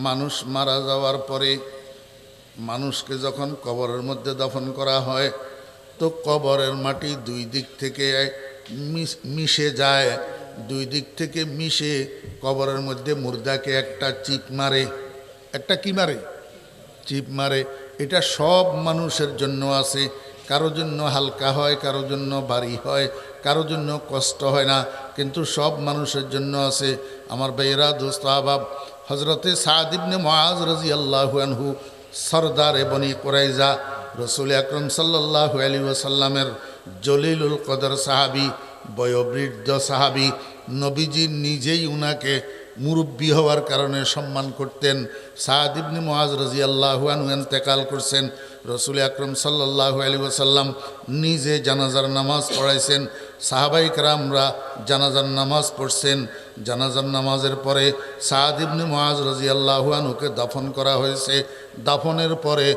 মানুষ মারা যাওয়ার পরে মানুষকে যখন কবরের মধ্যে দাফন করা হয় তো কবরের মাটি দুই দিক থেকে মিশে যায়, দুই দিক থেকে মিশে কবরের মধ্যে মুর্দাকে একটা চিপ মারে, একটা কি মারে? চিপ মারে। এটা সব মানুষের জন্য আছে, কারো জন্য হালকা হয়, কারো জন্য ভারী হয়, কারো জন্য কষ্ট হয় না, কিন্তু সব মানুষের জন্য আছে। আমার ভাইয়েরা, দোস্ত আহবাব, হজরতে সাদ ইবনে মুআজ রাদিয়াল্লাহু আনহু সরদারে বনি কুরাইজা, রসুল আকরম সাল্লাল্লাহু আলাইহি ওয়াসাল্লামের জলিলুল কদর সাহাবী, বয়োবৃদ্ধ সাহাবী, নবীজি নিজেই উনাকে মুরব্বী হওয়ার কারণে সম্মান করতেন। সাদ ইবনে মুআজ রাদিয়াল্লাহু আনহু ইন্তেকাল করছেন, রসুল আকরম সাল্লাল্লাহু আলাইহি ওয়াসাল্লাম নিজে জানাজার নামাজ পড়াইছেন, সাহাবায়ে কেরামরা জানাজার নামাজ পড়ছেন। জানাজার নামাজের পরে সাদ ইবনে মুআজ রাদিয়াল্লাহু আনহুকে দাফন করা হয়েছে। দাফনের পরে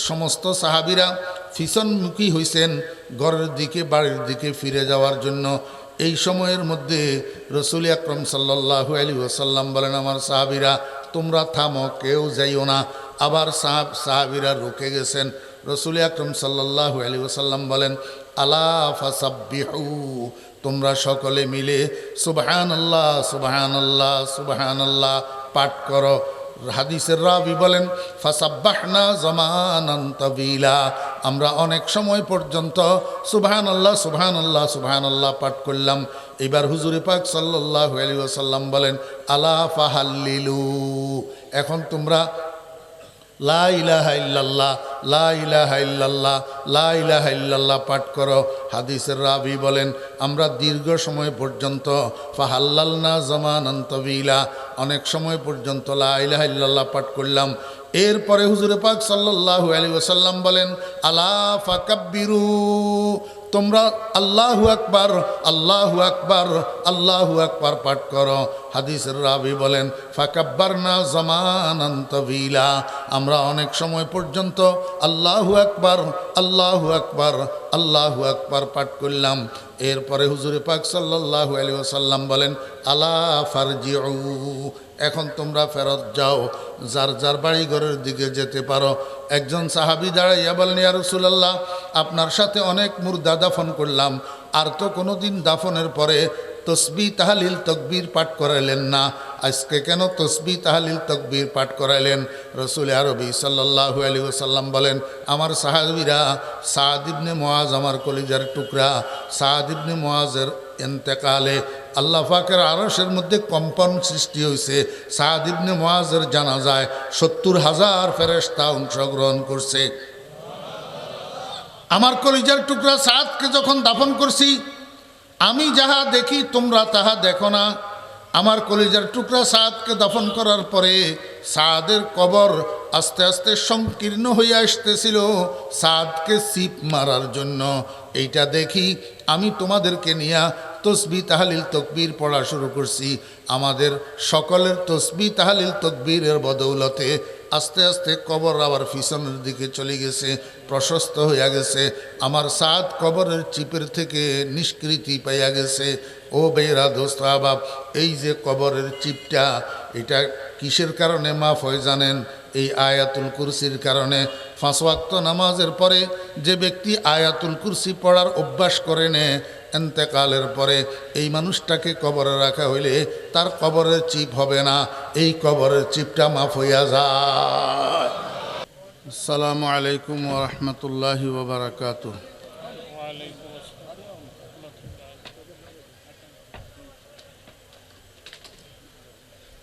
সমস্ত সাহাবীরা পিছনমুখী হইছেন ঘরের দিকে, বাড়ির দিকে ফিরে যাওয়ার জন্য। এই সময়ের মধ্যে রসুল আকরম সাল্লাল্লাহু আলাইহি ওয়াসাল্লাম বলেন, আমার সাহাবীরা তোমরা থামো, কেউ যাইও না। আবার সাহাবীরা রুকে গেছেন। রসুল আকরম সাল্লাল্লাহু আলাইহি ওয়াসাল্লাম বলেন, আলা ফাসাব্বিহু, তোমরা সকলে মিলে সুবহানাল্লাহ সুবহানাল্লাহ সুবহানাল্লাহ পাঠ করো। হাদিসের রাবি বলেন, ফাসাব্বাহনা জামানান তাবিলা, আমরা অনেক সময় পর্যন্ত সুবহানাল্লাহ সুবহানাল্লাহ সুবহানাল্লাহ পাঠ করলাম। এবার হুজুরে পাক সাল্লাল্লাহু আলাইহি ওয়াসাল্লাম বলেন, আলা ফাহাল্লিলু, এখন তোমরা লা ইলাহা ইল্লাল্লাহ লা ইলাহা ইল্লাল্লাহ লা ইলাহা ইল্লাল্লাহ পাঠ করো। হাদিসের রাবি বলেন, আমরা দীর্ঘ সময় পর্যন্ত ফাহাল্লালনা জামানান তাবিলা, অনেক সময় পর্যন্ত লা ইলাহা ইল্লাল্লাহ পাঠ করলাম। এরপরে হুজুরে পাক সাল্লাল্লাহু আলাইহি ওয়াসাল্লাম বলেন, আলা ফাকাব্বিরু, তোমরা আল্লাহু আকবার আল্লাহু আকবার আল্লাহু আকবার পাঠ করো। হাদিসের রাবি বলেন, ফাকাব্বারনা জামানান তাবিলা, আমরা অনেক সময় পর্যন্ত আল্লাহু আকবার আল্লাহু আকবার আল্লাহু আকবার পাঠ করলাম। এরপরে হুজুরে পাক সাল্লাল্লাহু আলাইহি ওয়াসাল্লাম বলেন, আলা ফারজিউ, এখন তোমরা ফেরত যাও, যার যার বাড়ি ঘরের দিকে যেতে পারো। একজন সাহাবী দাঁড়াইয়া বলেন, ইয়া রাসূলুল্লাহ, আপনার সাথে অনেক মুর্দা দাফন করলাম, আর তো কোনো দিন দাফনের পরে তসবিহ তাহলিল তকবীর পাঠ করাইলেন না, আজকে কেন তসবিহ তাহলিল তকবীর পাঠ করাইলেন? রসুল আরবি সাল্লাল্লাহু আলাইহি ওয়াসাল্লাম বলেন, আমার সাহাবীরা, সাদ ইবনে মুআজ আমার কলিজার টুকরা, সাদ ইবনে মুআজের ইন্তেকালে আল্লাহ পাকের আরশের মধ্যে কম্পন সৃষ্টি হয়েছে। সাদ ইবনে মুআজের জানাজায় ৭০,০০০ ফেরেশতা অংশগ্রহণ করছে। আমার কলিজার টুকরা সাদকে যখন দাফন করছি, আমি যাহা দেখি তোমরা তাহা দেখো না। আমার কলিজার টুকরা সাদকে দাফন করার পরে সাদের কবর আস্তে আস্তে সংকীর্ণ হয়ে আসতেছিল সাদকে সিপ মারার জন্য। এইটা দেখি আমি তোমাদেরকে নিয়ে তসবিহ তাহলিল তকবীর পড়া শুরু করছি। আমাদের সকলের তসবিহ তাহলিল তকবীরের বদৌলতে আস্তে আস্তে কবর আবার পিছনের দিকে চলে গেছে, প্রশস্ত হইয়া গেছে। আমার সাদ কবরের চিপের থেকে নিষ্কৃতি পাইয়া গেছে। ও বেরা দোস্ত আহবাব, এই যে কবরের চিপটা, এটা কিসের কারণে মাফ হয় জানেন? এই আয়াতুল কুরসির কারণে। 5 ওয়াক্ত নামাজের পরে যে ব্যক্তি আয়াতুল কুরসি পড়ার অভ্যাস করে নেয়, ইন্তেকালের পরে এই মানুষটাকে কবরে রাখা হইলে তার কবরের চিপ হবে না, এই কবরের চিপটা মাফ হইয়া যায়। আসসালামু আলাইকুম ওয়া রাহমাতুল্লাহি ওয়া বারাকাতুহু।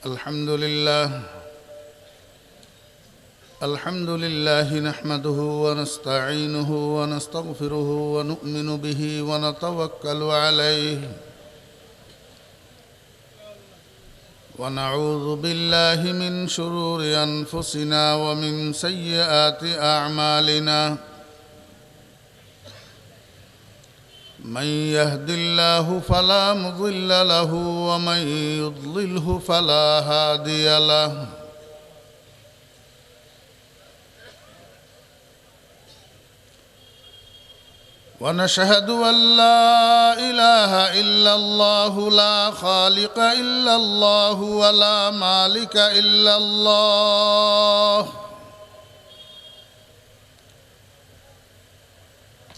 আলহামদুলিল্লাহ আলহামদুলিল্লাহ নাহমাদুহু ওয়া নাস্তাঈনুহু ওয়া নাস্তাগফিরুহু ওয়া নু'মিনু বিহি ওয়া নাতাওয়াক্কালু আলাইহি ওয়া নাউযু বিল্লাহি মিন শুরুরি আনফুসিনা ওয়া মিন সাইয়্যাতি আ'মালিনা। মান ইয়াহদিল্লাহু ফালা মুযিল্লা লাহু ওয়া মান ইউদ্লিলহু ফালা হাদিয়া লাহু। ونشهد أن لا إله إلا الله لا خالق إلا الله ولا مالك إلا الله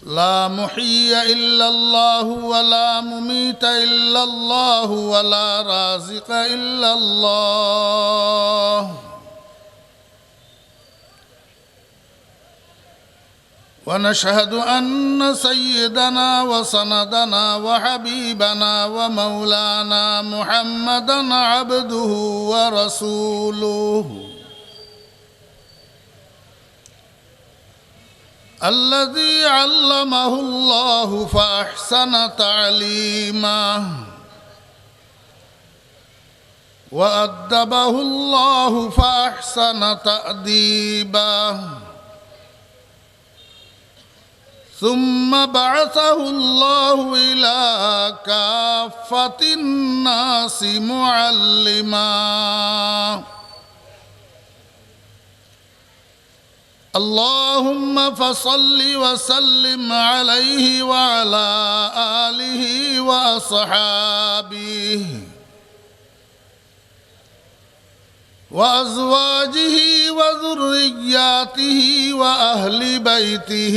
لا محيي إلا الله ولا مميت إلا الله ولا رازق إلا الله ونشهد أن سيدنا وسندنا وحبيبنا ومولانا محمدًا عبده ورسوله الذي علمه الله فأحسن تعليمه وأدبه الله فأحسن تأديبه ثم بعثه الله إلى كافة الناس معلما اللهم فصل وسلم عليه وعلى آله وأصحابه وأزواجه وذرياته وأهل بيته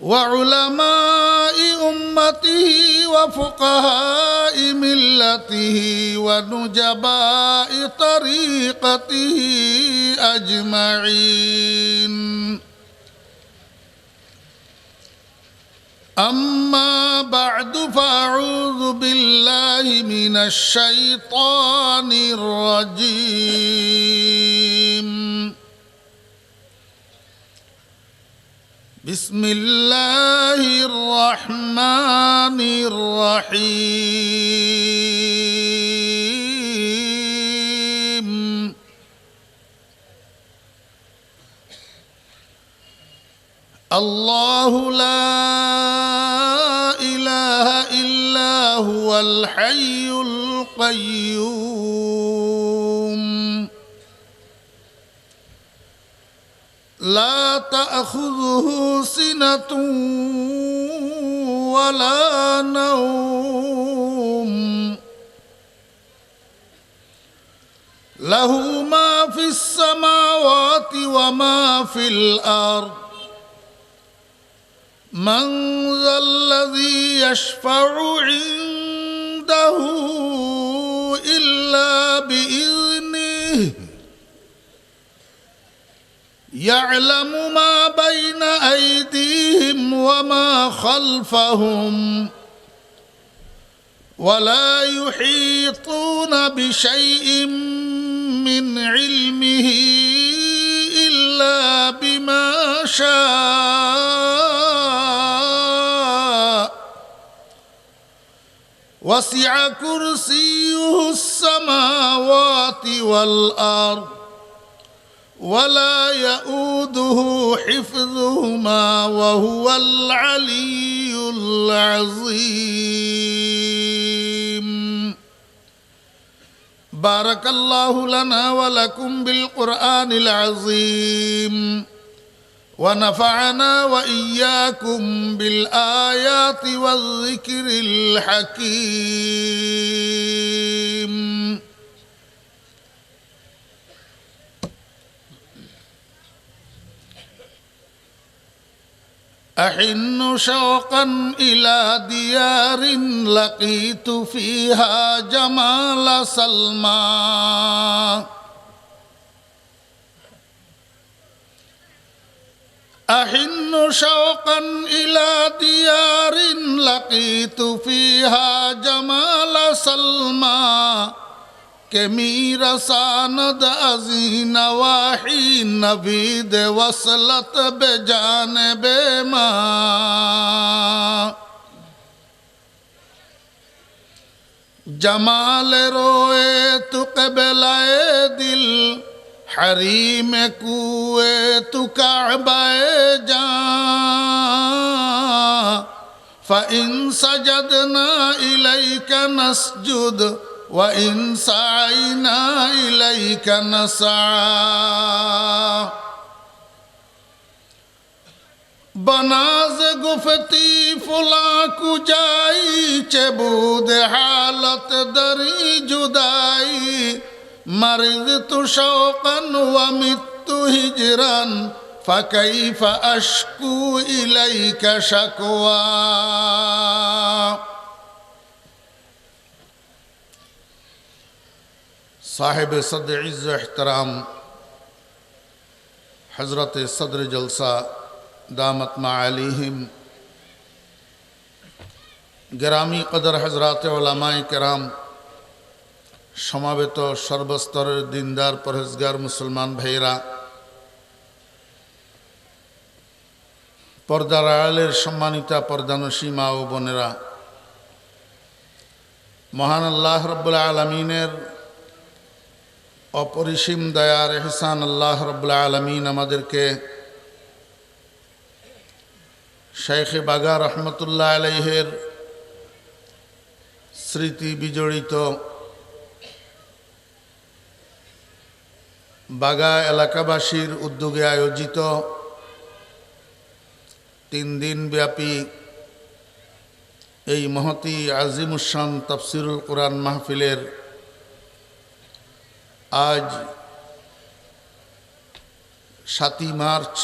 وعلماء أمته وفقهاء ملته ونجباء طريقته أجمعين أما بعد فأعوذ بالله من الشيطان الرجيم بسم الله الرحمن الرحيم الله لا إله إلا هو الحي القيوم لا تأخذه سنة ولا نوم له ما في السماوات وما في الأرض من ذا الذي يشفع عنده إلا بإذنه يعلم ما بين أيديهم وما خلفهم ولا يحيطون بشيء من علمه إلا بما شاء وسع كرسيه السماوات والأرض ولا يؤوده حفظهما وهو العلي العظيم بارك الله لنا ولكم بالقرآن العظيم ونفعنا وإياكم بالآيات والذكر الحكيم أحن شوقا إلى ديار لقيت فيها جمال سلمى أحن شوقا إلى ديار لقيت فيها جمال سلمى کہ میرا ساند ازی نواحی نوید وصلت بجانب ماں جمال روئے تو قبلہ دل حریم کوئے تو کعبہ جاں فإن سجدنا إليك نسجد وإن سعينا إليك نسعى बनाज गुफती फुला कुजाई चबूद हालत दरी जुदाई मरिज तु शौकन व मित्तु हिजरन फकैफ अश्कू इलैका शकवा। साहिब सद्र इज़्ज़ एहतराम हज़रत सद्र जलसा दामत माअलिहिम ग्रामी कदर हजरात उलमाए किराम समावेत सर्वस्तरेर दिनदार परहेजगार मुसलमान भाईरा पर्दार आड़ालेर सम्मानिता पर्दानशी मा ओ बोनेरा महान आल्लाह रब्बुल आलमीनेर अपरिसीम दयार एहसान आल्लाह रब्बुल आलमीन आमादेरके शेख बागा रहमतुल्लाह आलैहिर स्मृति बिजड़ित बागा एलाकाबासीर उद्योगे आयोजित 3 दिन व्यापी এই মহতি আজিমুশান তাফসিরুল কুরআন মাহফিলের আজ 7 মার্চ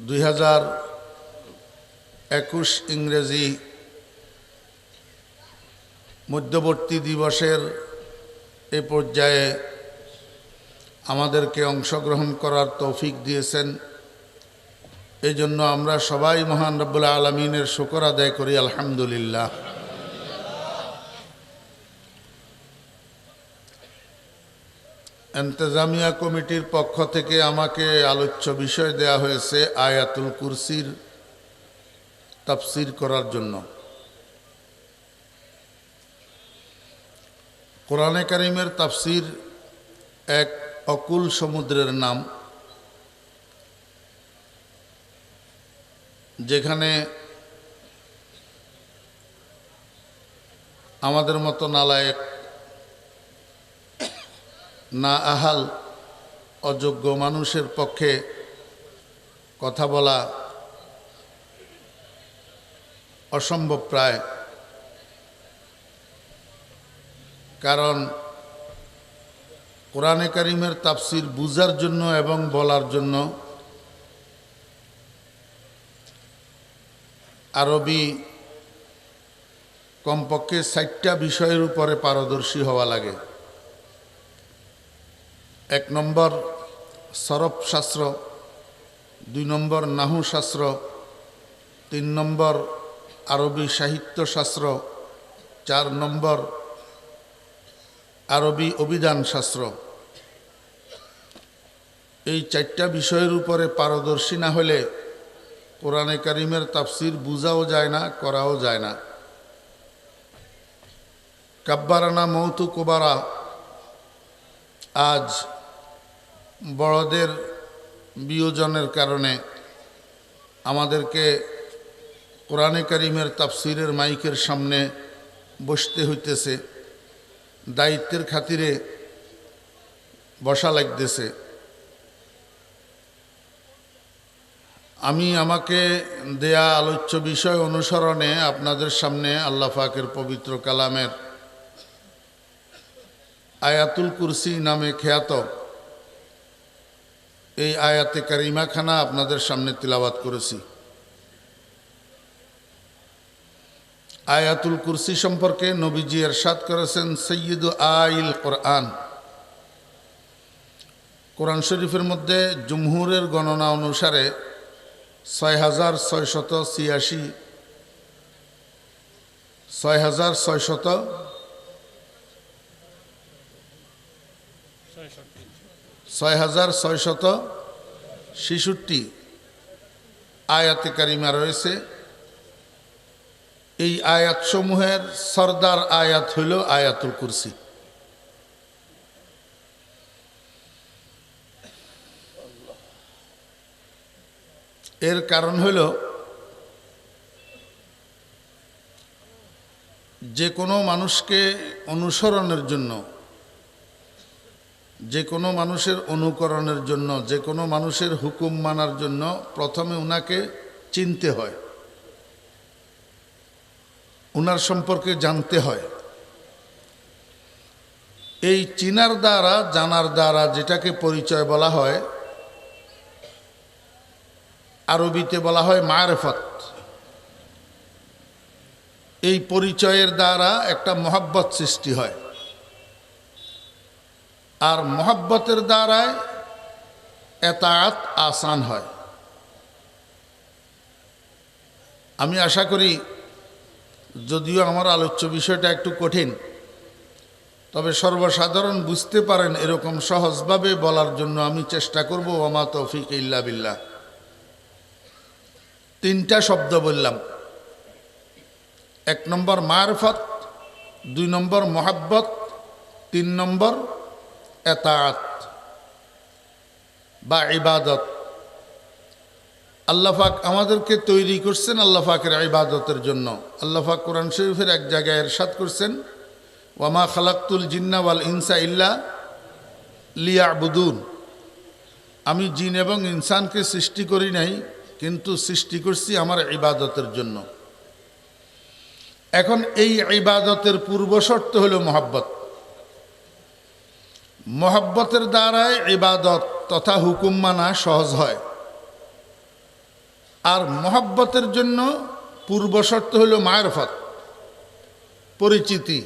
2021 ইংরেজি মধ্যবর্তী দিবসের এ পর্যায়ে আমাদেরকে অংশগ্রহণ করার তৌফিক দিয়েছেন। এই জন্য আমরা সবাই মহান রব্বুল আলামিনের শুকর আদায় করি আলহামদুলিল্লাহ। ইন্তেজামিয়া কমিটির পক্ষ থেকে আমাকে আলোচ্য বিষয় দেয়া হয়েছে আয়াতুল কুরসির তাফসীর করার জন্য। কোরআনে কারীমের তাফসীর এক অকুল সমুদ্রের নাম, যেখানে আমাদের মতো নালায়েক না আহাল অযোগ্য মানুষের পক্ষে কথা বলা অসম্ভব প্রায়। কারণ কোরআনে কারীমের তাফসীর বুঝার জন্য এবং বলার জন্য আরবি কমপক্ষে 60টা বিষয়ের উপরে পারদর্শী হওয়া লাগে। 1 নম্বর সরফ শাস্ত্র, 2 নম্বর নাহু শাস্ত্র, 3 নম্বর আরবি সাহিত্য শাস্ত্র, 4 নম্বর আরবি অভিধান শাস্ত্র। এই 4টা বিষয়ের উপরে পারদর্শী না হলে কোরআনে কারীমের তাফসীর বুঝাও যায় না, করাও যায় না। কাব্বারানা মৌতু কুবারা, আজ বড়দের বিয়োজনের কারণে আমাদেরকে কোরআনে কারীমের তাফসীরের মাইকের সামনে বসতে হইতেছে, দায়িত্বের খাতিরে বসা লাগতেছে। আমি আমাকে দেয়া আলোচ্য বিষয় অনুসরণে আপনাদের সামনে আল্লাহ পাকের পবিত্র কালামের আয়াতুল কুরসি নামে খ্যাত এই আয়াতে কারিমাখানা আপনাদের সামনে তিলাওয়াত করেছি। আয়াতুল কুরসি সম্পর্কে নবীজি ইরশাদ করেছেন, সৈয়দু আইল কোরআন। কোরআন শরীফের মধ্যে জুমহুরের গণনা অনুসারে 6686 6666 আয়াতে কারিমা রয়েছে। এই আয়াতসমূহের সরদার আয়াত হইল আয়াতুল কুরসি। এর কারণ হইল যে কোনো মানুষকে অনুসরণের জন্য যে কোনো মানুষের অনুকরণের জন্য, যে কোনো মানুষের হুকুম মানার জন্য প্রথমে উনাকে চিনতে হয়, উনার সম্পর্কে জানতে হয়। এই চিনার দ্বারা, জানার দ্বারা যেটাকে পরিচয় বলা হয়, আরবিতে বলা হয় মারফত। এই পরিচয়ের দ্বারা একটা মহব্বত সৃষ্টি হয়, আর মহব্বতের দ্বারায় এতাআত আসান হয়। আমি আশা করি, যদিও আমার আলোচ্য বিষয়টা একটু কঠিন, তবে সর্বসাধারণ বুঝতে পারেন এরকম সহজভাবে বলার জন্য আমি চেষ্টা করব। ওমা তৌফিক ইল্লা বিল্লাহ। 3টা শব্দ বললাম। 1 নম্বর মারফত, 2 নম্বর মহাব্বত, 3 নম্বর এতাআত বা ইবাদত। আল্লাহ পাক আমাদেরকে তৈরি করছেন আল্লাহ পাকের ইবাদতের জন্য। আল্লাহ পাক কোরআন শরীফের এক জায়গায় ইরশাদ করছেন, ওয়ামা খালাকতুল জিন্না ওয়াল ইনসা ইল্লা লিয়াবুদুন। আমি জিন এবং ইনসানকে সৃষ্টি করি নাই, কিন্তু সৃষ্টি করছি আমার ইবাদতের জন্য। এখন এই ইবাদতের পূর্ব শর্ত হলো মহব্বত। মহব্বতের দ্বারাই ইবাদত তথা হুকুম মানা সহজ হয়। আর মহব্বতের জন্য পূর্ব শর্ত হলো মারফত, পরিচিতি।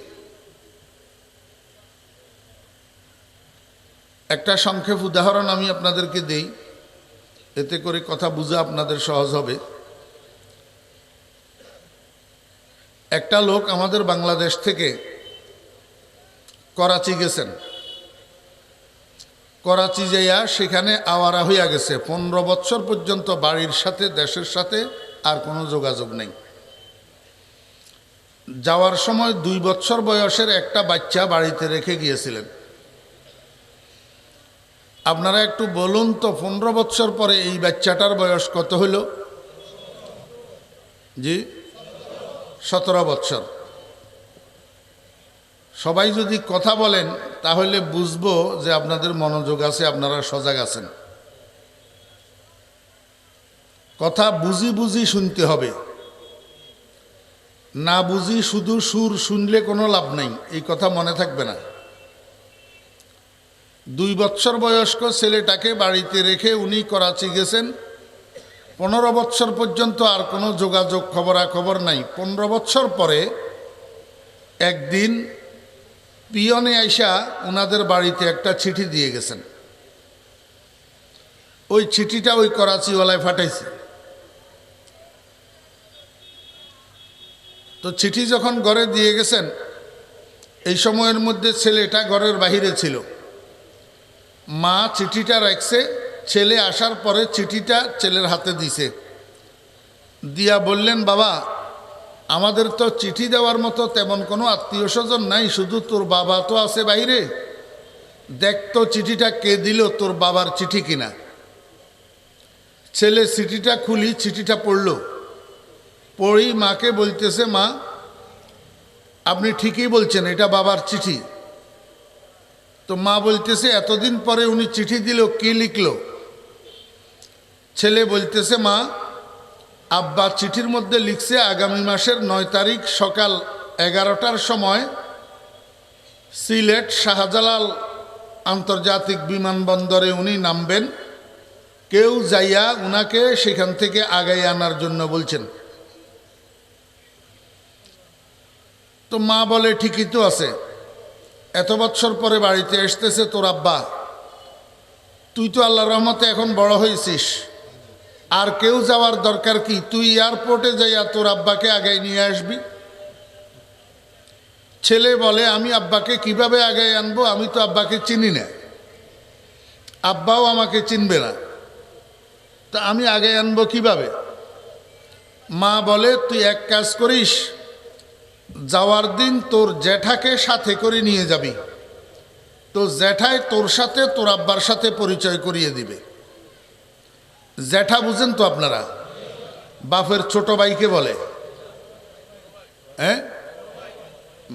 একটা সংক্ষেপ উদাহরণ আমি আপনাদেরকে দেই, এতে করে কথা বোঝা আপনাদের সহজ হবে। একটা লোক আমাদের বাংলাদেশ থেকে করাচি গেছেন। করাচি যাইয়া সেখানে আওয়ারা হইয়া গেছে। 15 বছর পর্যন্ত বাড়ির সাথে, দেশের সাথে আর কোনো যোগাযোগ নেই। যাওয়ার সময় 2 বছর বয়সের একটা বাচ্চা বাড়িতে রেখে গিয়েছিলেন। আপনারা একটু বলুন তো, 15 বছর পরে এই বাচ্চাটার বয়স কত হইল? জি, 17 বছর। সবাই যদি কথা বলেন তাহলে বুঝবো যে আপনাদের মনোযোগ আছে, আপনারা সজাগ আছেন। কথা বুঝি বুঝি শুনতে হবে, না বুঝি শুধু সুর শুনলে কোনো লাভ নেই, এই কথা মনে থাকবে না। 2 বছর বয়স্ক ছেলেটাকে বাড়িতে রেখে উনি করাচি গেছেন। 15 বছর পর্যন্ত আর কোনো যোগাযোগ, খবরাখবর নাই। 15 বছর পরে একদিন পিয়নে আইসা ওনাদের বাড়িতে একটা চিঠি দিয়ে গেছেন। ওই চিঠিটা ওই করাচিওয়ালায় ফাটাইছে। তো চিঠি যখন ঘরে দিয়ে গেছেন, এই সময়ের মধ্যে ছেলেটা ঘরের বাহিরে ছিল। মা চিঠিটা রাখছে, ছেলে আসার পরে চিঠিটা ছেলের হাতে দিছে। দিয়া বললেন, বাবা, আমাদের তো চিঠি দেওয়ার মতো তেমন কোনো আত্মীয় স্বজন নাই, শুধু তোর বাবা তো আছে বাইরে, দেখ তো চিঠিটা কে দিল, তোর বাবার চিঠি কিনা। ছেলে চিঠিটা খুলি, চিঠিটা পড়ল। পড়ি মাকে বলতেছে, মা আপনি ঠিকই বলছেন, এটা বাবার চিঠি। তো মা বলতেছে, এতদিন পরে উনি চিঠি দিল, কি লিখলো? ছেলে বলতেছে, মা আব্বা চিঠির মধ্যে লিখছে আগামী মাসের 9 তারিখ সকাল 11টার সময় সিলেট শাহজালাল আন্তর্জাতিক বিমানবন্দরে উনি নামবেন, কেউ যাইয়া উনাকে সেখান থেকে আগাই আনার জন্য বলছেন। তো মা বলে, ঠিকই তো আছে, এত বছর পরে বাড়িতে আসতেছে তোর আব্বা, তুই তো আল্লাহর রহমতে এখন বড় হয়েছিস, আর কেউ যাওয়ার দরকার কি? তুই এয়ারপোর্টে যাইয়া তোর আব্বাকে আগায় নিয়ে আসবি। ছেলে বলে, আমি আব্বাকে কিভাবে আগায় আনবো? আমি তো আব্বাকে চিনি না, আব্বাও আমাকে চিনবে না, তা আমি আগায় আনবো কিভাবে? মা বলে, তুই এক কাজ করিস, যাওয়ার দিন তোর জ্যাঠাকে সাথে করে নিয়ে যাবি, তো জ্যাঠাই তোর সাথে তোর আব্বার সাথে পরিচয় করিয়ে দিবে। জ্যাঠা বুঝেন তো আপনারা? বাপের ছোট ভাইকে বলে। হ্যাঁ,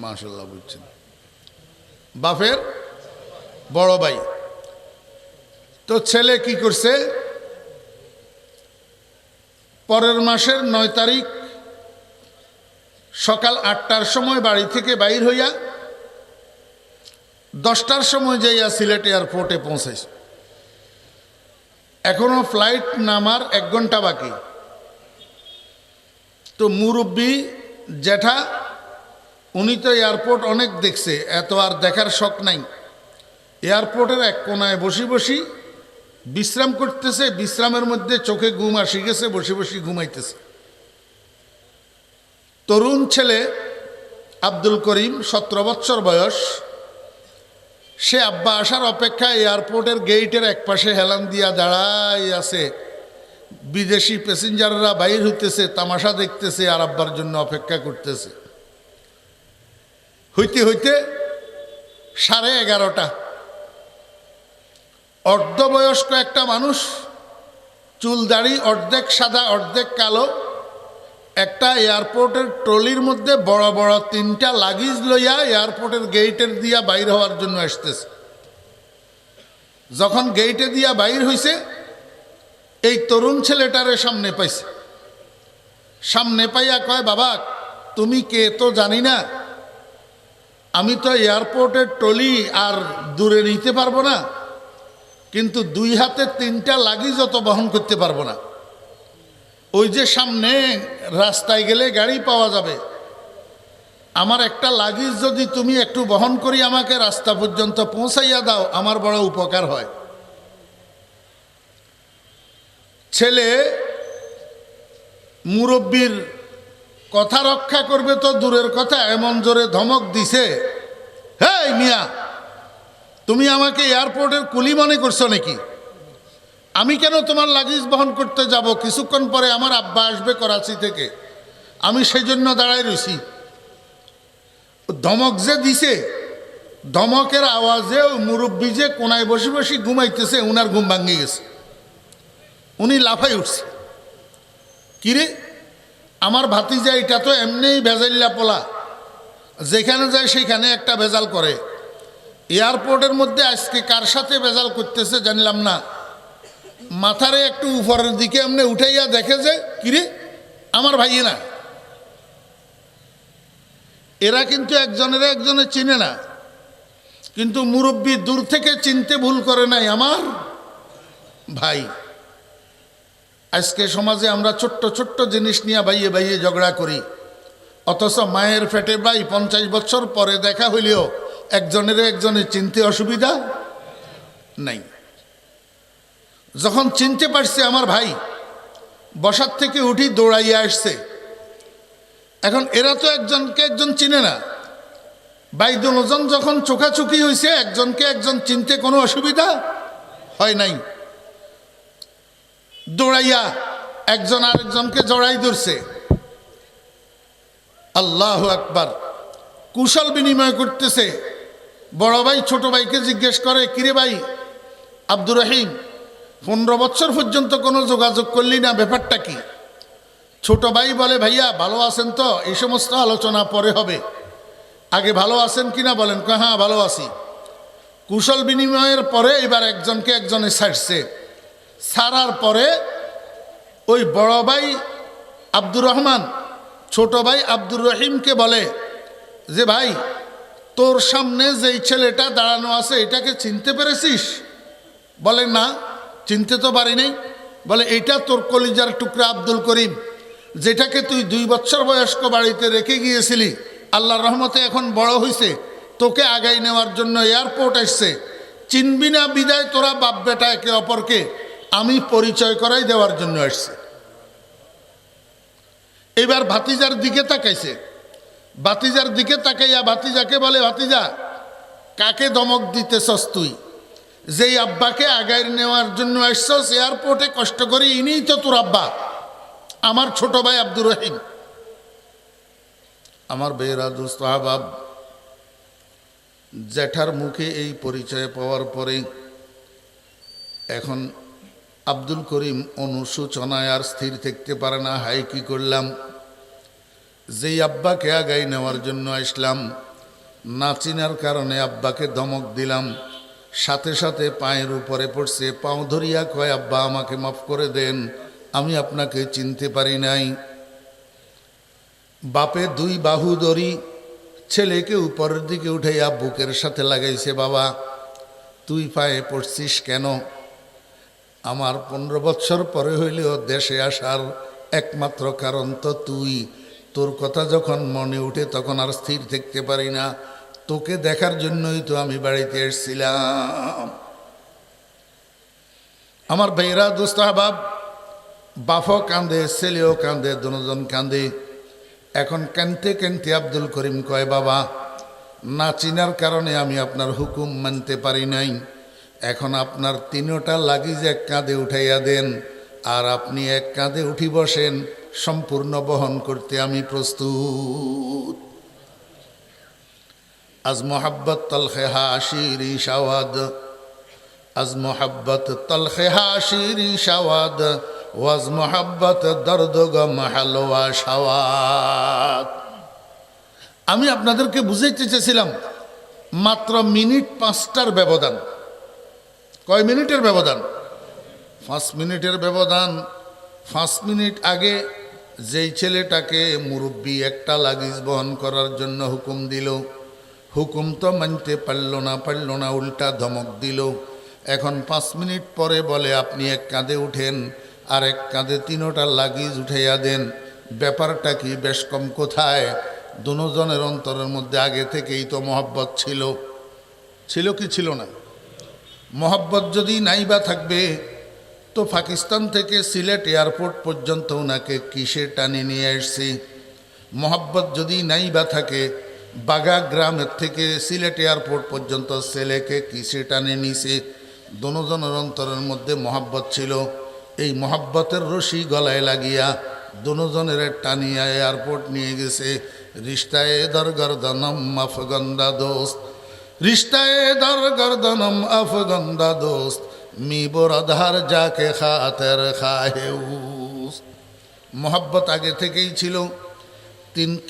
মাশাআল্লাহ বুঝছেন, বাপের বড় ভাই। তো ছেলে কি করছে, পরের মাসের 9 তারিখ সকাল 8টার সময় বাড়ি থেকে বাইর হইয়া 10টার সময় যাইয়া সিলেট এয়ারপোর্টে পৌঁছাইছে। এখনো ফ্লাইট নামার 1 ঘন্টা বাকি। তো মুরব্বী জ্যাঠা উনি তো এয়ারপোর্ট অনেক দেখছে, এত আর দেখার শখ নাই। এয়ারপোর্টের এক কোনায় বসি বসি বিশ্রাম করতেছে, বিশ্রামের মধ্যে চোখে ঘুম আসি গেছে, বসে বসে ঘুমাইতেছে। তরুণ ছেলে আব্দুল করিম, 17 বছর বয়স, সে আব্বা আসার অপেক্ষায় এয়ারপোর্টের গেইটের এক পাশে হেলান দিয়া দাঁড়াই আছে। বিদেশি প্যাসেঞ্জাররা বাইর হইতেছে, তামাশা দেখতেছে আর আব্বার জন্য অপেক্ষা করতেছে। হইতে হইতে 11:30, অর্ধবয়স্ক একটা মানুষ, চুল দাড়ি অর্ধেক সাদা অর্ধেক কালো, একটা এয়ারপোর্টের ট্রলির মধ্যে বড় বড় 3টা লাগেজ লইয়া এয়ারপোর্টের গেইটের দিয়া বাইর হওয়ার জন্য আসতেছে। যখন গেইটে দিয়া বাইর হইছে, এই তরুণ ছেলেটারে সামনে পাইছে। সামনে পাইয়া কয়, বাবা তুমি কে তো জানি না, আমি তো এয়ারপোর্টের ট্রলি আর দূরে নিতে পারবো না, কিন্তু 2 হাতে 3টা লাগেজ অত বহন করতে পারবো না। ওই যে সামনে রাস্তায় গেলে গাড়ি পাওয়া যাবে, আমার একটা লাগেজ যদি তুমি একটু বহন করি আমাকে রাস্তা পর্যন্ত পৌঁছাইয়া দাও, আমার বড় উপকার হয়। ছেলে মুরব্বীর কথা রক্ষা করবে তো দূরের কথা, এমন জোরে ধমক দিছে, হেই মিয়া, তুমি আমাকে এয়ারপোর্টের কুলি মনে করছো নাকি? আমি কেন তোমার লাগেজ বহন করতে যাব? কিছুক্ষণ পরে আমার আব্বা আসবে করাচি থেকে, আমি সেই জন্য দাঁড়াই রয়েছি। ধমক যে দিছে, ধমকের আওয়াজে মুরব্বী যে কোনায় বসে বসে ঘুমাইতেছে, উনার ঘুম ভাঙিয়ে গেছে। উনি লাফাই উঠছে, কিরে আমার ভাতিজা এটা তো এমনিই ভেজাল্লা পোলা, যেখানে যায় সেখানে একটা ভেজাল করে। এয়ারপোর্টের মধ্যে আজকে কার সাথে ভেজাল করতেছে জানলাম না। মাথারে একটু উপরের দিকে এমনি উঠাইয়া দেখে যে কিরে আমার ভাই না। এরা কিন্তু একজনের একজনে চিনে না, কিন্তু মুরব্বী দূর থেকে চিনতে ভুল করে নাই, আমার ভাই। আজকে সমাজে আমরা ছোট্ট ছোট্ট জিনিস নিয়ে বাইয়ে বাইয়ে ঝগড়া করি, অথচ মায়ের পেটে ভাই 50 বছর পরে দেখা হইলেও একজনের একজনের চিনতে অসুবিধা নাই। যখন চিনতে পারছে আমার ভাই, বসার থেকে উঠি দৌড়াইয়া আসছে। এখন এরা তো একজনকে একজন চিনে না, ভাই দুজন যখন চোখাচুকি হয়েছে, একজনকে একজন চিনতে কোনো অসুবিধা হয় নাই। দৌড়াইয়া একজন আরেকজনকে জড়াই ধরছে, আল্লাহু আকবার, কুশল বিনিময় করতেছে। বড় ভাই ছোট ভাইকে জিজ্ঞেস করে, কিরে ভাই আব্দুর রহিম, 15 বছর পর্যন্ত কোনো যোগাযোগ করলি না, ব্যাপারটা কি? ছোট ভাই বলে, ভাইয়া ভালো আছেন তো? এই সমস্ত আলোচনা পরে হবে, আগে ভালো আছেন কিনা বলেন। হ্যাঁ ভালো আছি। কুশল বিনিময়ের পরে এবার একজনকে একজনে ছাড়ছে। ছাড়ার পরে ওই বড় ভাই আব্দুর রহমান ছোট ভাই আব্দুর রহিমকে বলে যে, ভাই তোর সামনে যেই ছেলেটা দাঁড়ানো আছে এটাকে চিনতে পেরেছিস? বলে, না চিনতে তো পারি নাই। বলে, এইটা তোর কলিজার টুকরা আব্দুল করিম, যেটাকে তুই 2 বছর বয়স্ক বাড়িতে রেখে গিয়েছিলি, আল্লাহর রহমতে এখন বড় হয়েছে, তোকে আগাই নেওয়ার জন্য এয়ারপোর্ট আসছে। চিনবি না বিদায় তোরা বাপ বেটা একে অপরকে আমি পরিচয় করাই দেওয়ার জন্য আসছে। এবার ভাতিজার দিকে তাকাইছে, ভাতিজার দিকে তাকাইয়া ভাতিজাকে বলে, ভাতিজা কাকে ধমক দিতেছস তুই? যেই আব্বাকে আগায় নেওয়ার জন্য আসছস এয়ারপোর্টে কষ্ট করে, ইনিই তো তোর আব্বা, আমার ছোট ভাই আব্দুর রহিম। আমার বেরা দোস্ত আহবাব, জ্যাঠার মুখে এই পরিচয় পাওয়ার পরে এখন আব্দুল করিম অনুশোচনায় আর স্থির থাকতে পারে না। হাই কি করলাম, যেই আব্বাকে আগাই নেওয়ার জন্য আসলাম, না চিনার কারণে আব্বাকে ধমক দিলাম, সাথে সাথে পায়ের উপরে পড়ছে, পাও ধরিয়া কয়, আব্বা আমাকে মাফ করে দেন, আমি আপনাকে চিনতে পারি নাই। বাপে দুই বাহু ধরি ছেলেকে উপরের দিকে উঠাইয়া বুকের সাথে লাগাইছে, বাবা তুই পায়ে পড়ছিস কেন? আমার 15 বছর পরে হইলেও দেশে আসার একমাত্র কারণ তো তুই। তোর কথা যখন মনে উঠে তখন আর স্থির থাকতে পারি না, তোকে দেখার জন্যই তো আমি বাড়িতে এসেছিলাম। আমার ভাইরা দোস্ত আহবাব, বাপও কান্দে, ছেলেও কান্দে, দুজন কান্দে। এখন কানতে কানতে আব্দুল করিম কয়, বাবা না চিনার কারণে আমি আপনার হুকুম মানতে পারি নাই। এখন আপনার 3টা লাগেজ এক কাঁধে উঠাইয়া দেন, আর আপনি এক কাঁধে উঠি বসেন, সম্পূর্ণ বহন করতে আমি প্রস্তুত। আজ মোহাব্বত তলখে হাশিরি শাওয়াদ, আজ মোহাব্বত তলখে হাশিরি শাওয়াদ, ওয়াজ মোহাব্বত দর্দ গম হালওয়া শাওয়াদ। আমি আপনাদেরকে বুঝাইতে চেয়েছিলাম মাত্র মিনিট 5টার ব্যবধান। কয় মিনিটের ব্যবধান? 5 মিনিটের ব্যবধান। 5 মিনিট আগে যেই ছেলেটাকে মুরব্বী একটা লাগেজ বহন করার জন্য হুকুম দিল, হুকুম তো মানতে পারল না, উল্টা ধমক দিল। এখন 5 মিনিট পরে বলে আপনি এক কাঁধে উঠেন, আর এক কাঁধে 3টা লাগেজ উঠাইয়া দেন। ব্যাপারটা কি বেশ কম কোথায়? দুজনের অন্তরের মধ্যে আগে থেকেই তো মহব্বত ছিল। ছিল কি ছিল না? মহব্বত যদি নাই বা থাকবে তো পাকিস্তান থেকে সিলেট এয়ারপোর্ট পর্যন্ত ওনাকে কিসে টানে নিয়ে আসছে? মহব্বত যদি নাই বা থাকে, বাগা গ্রামের থেকে সিলেট এয়ারপোর্ট পর্যন্ত ছেলেকে কিসে টানে নিছে? দুজনের অন্তরের মধ্যে মহব্বত ছিল। এই মহব্বতের রশি গলায় লাগিয়া দুজনের টানিয়া এয়ারপোর্ট নিয়ে গেছে। রিশতায়ে দর গর্দনম আফগন্দা দোস্ত, রিশতায়ে দর গর্দনম আফগন্দা দোস্ত, মি বরাধার যাকে খাতের খাহেউস। মহব্বত আগে থেকেই ছিল,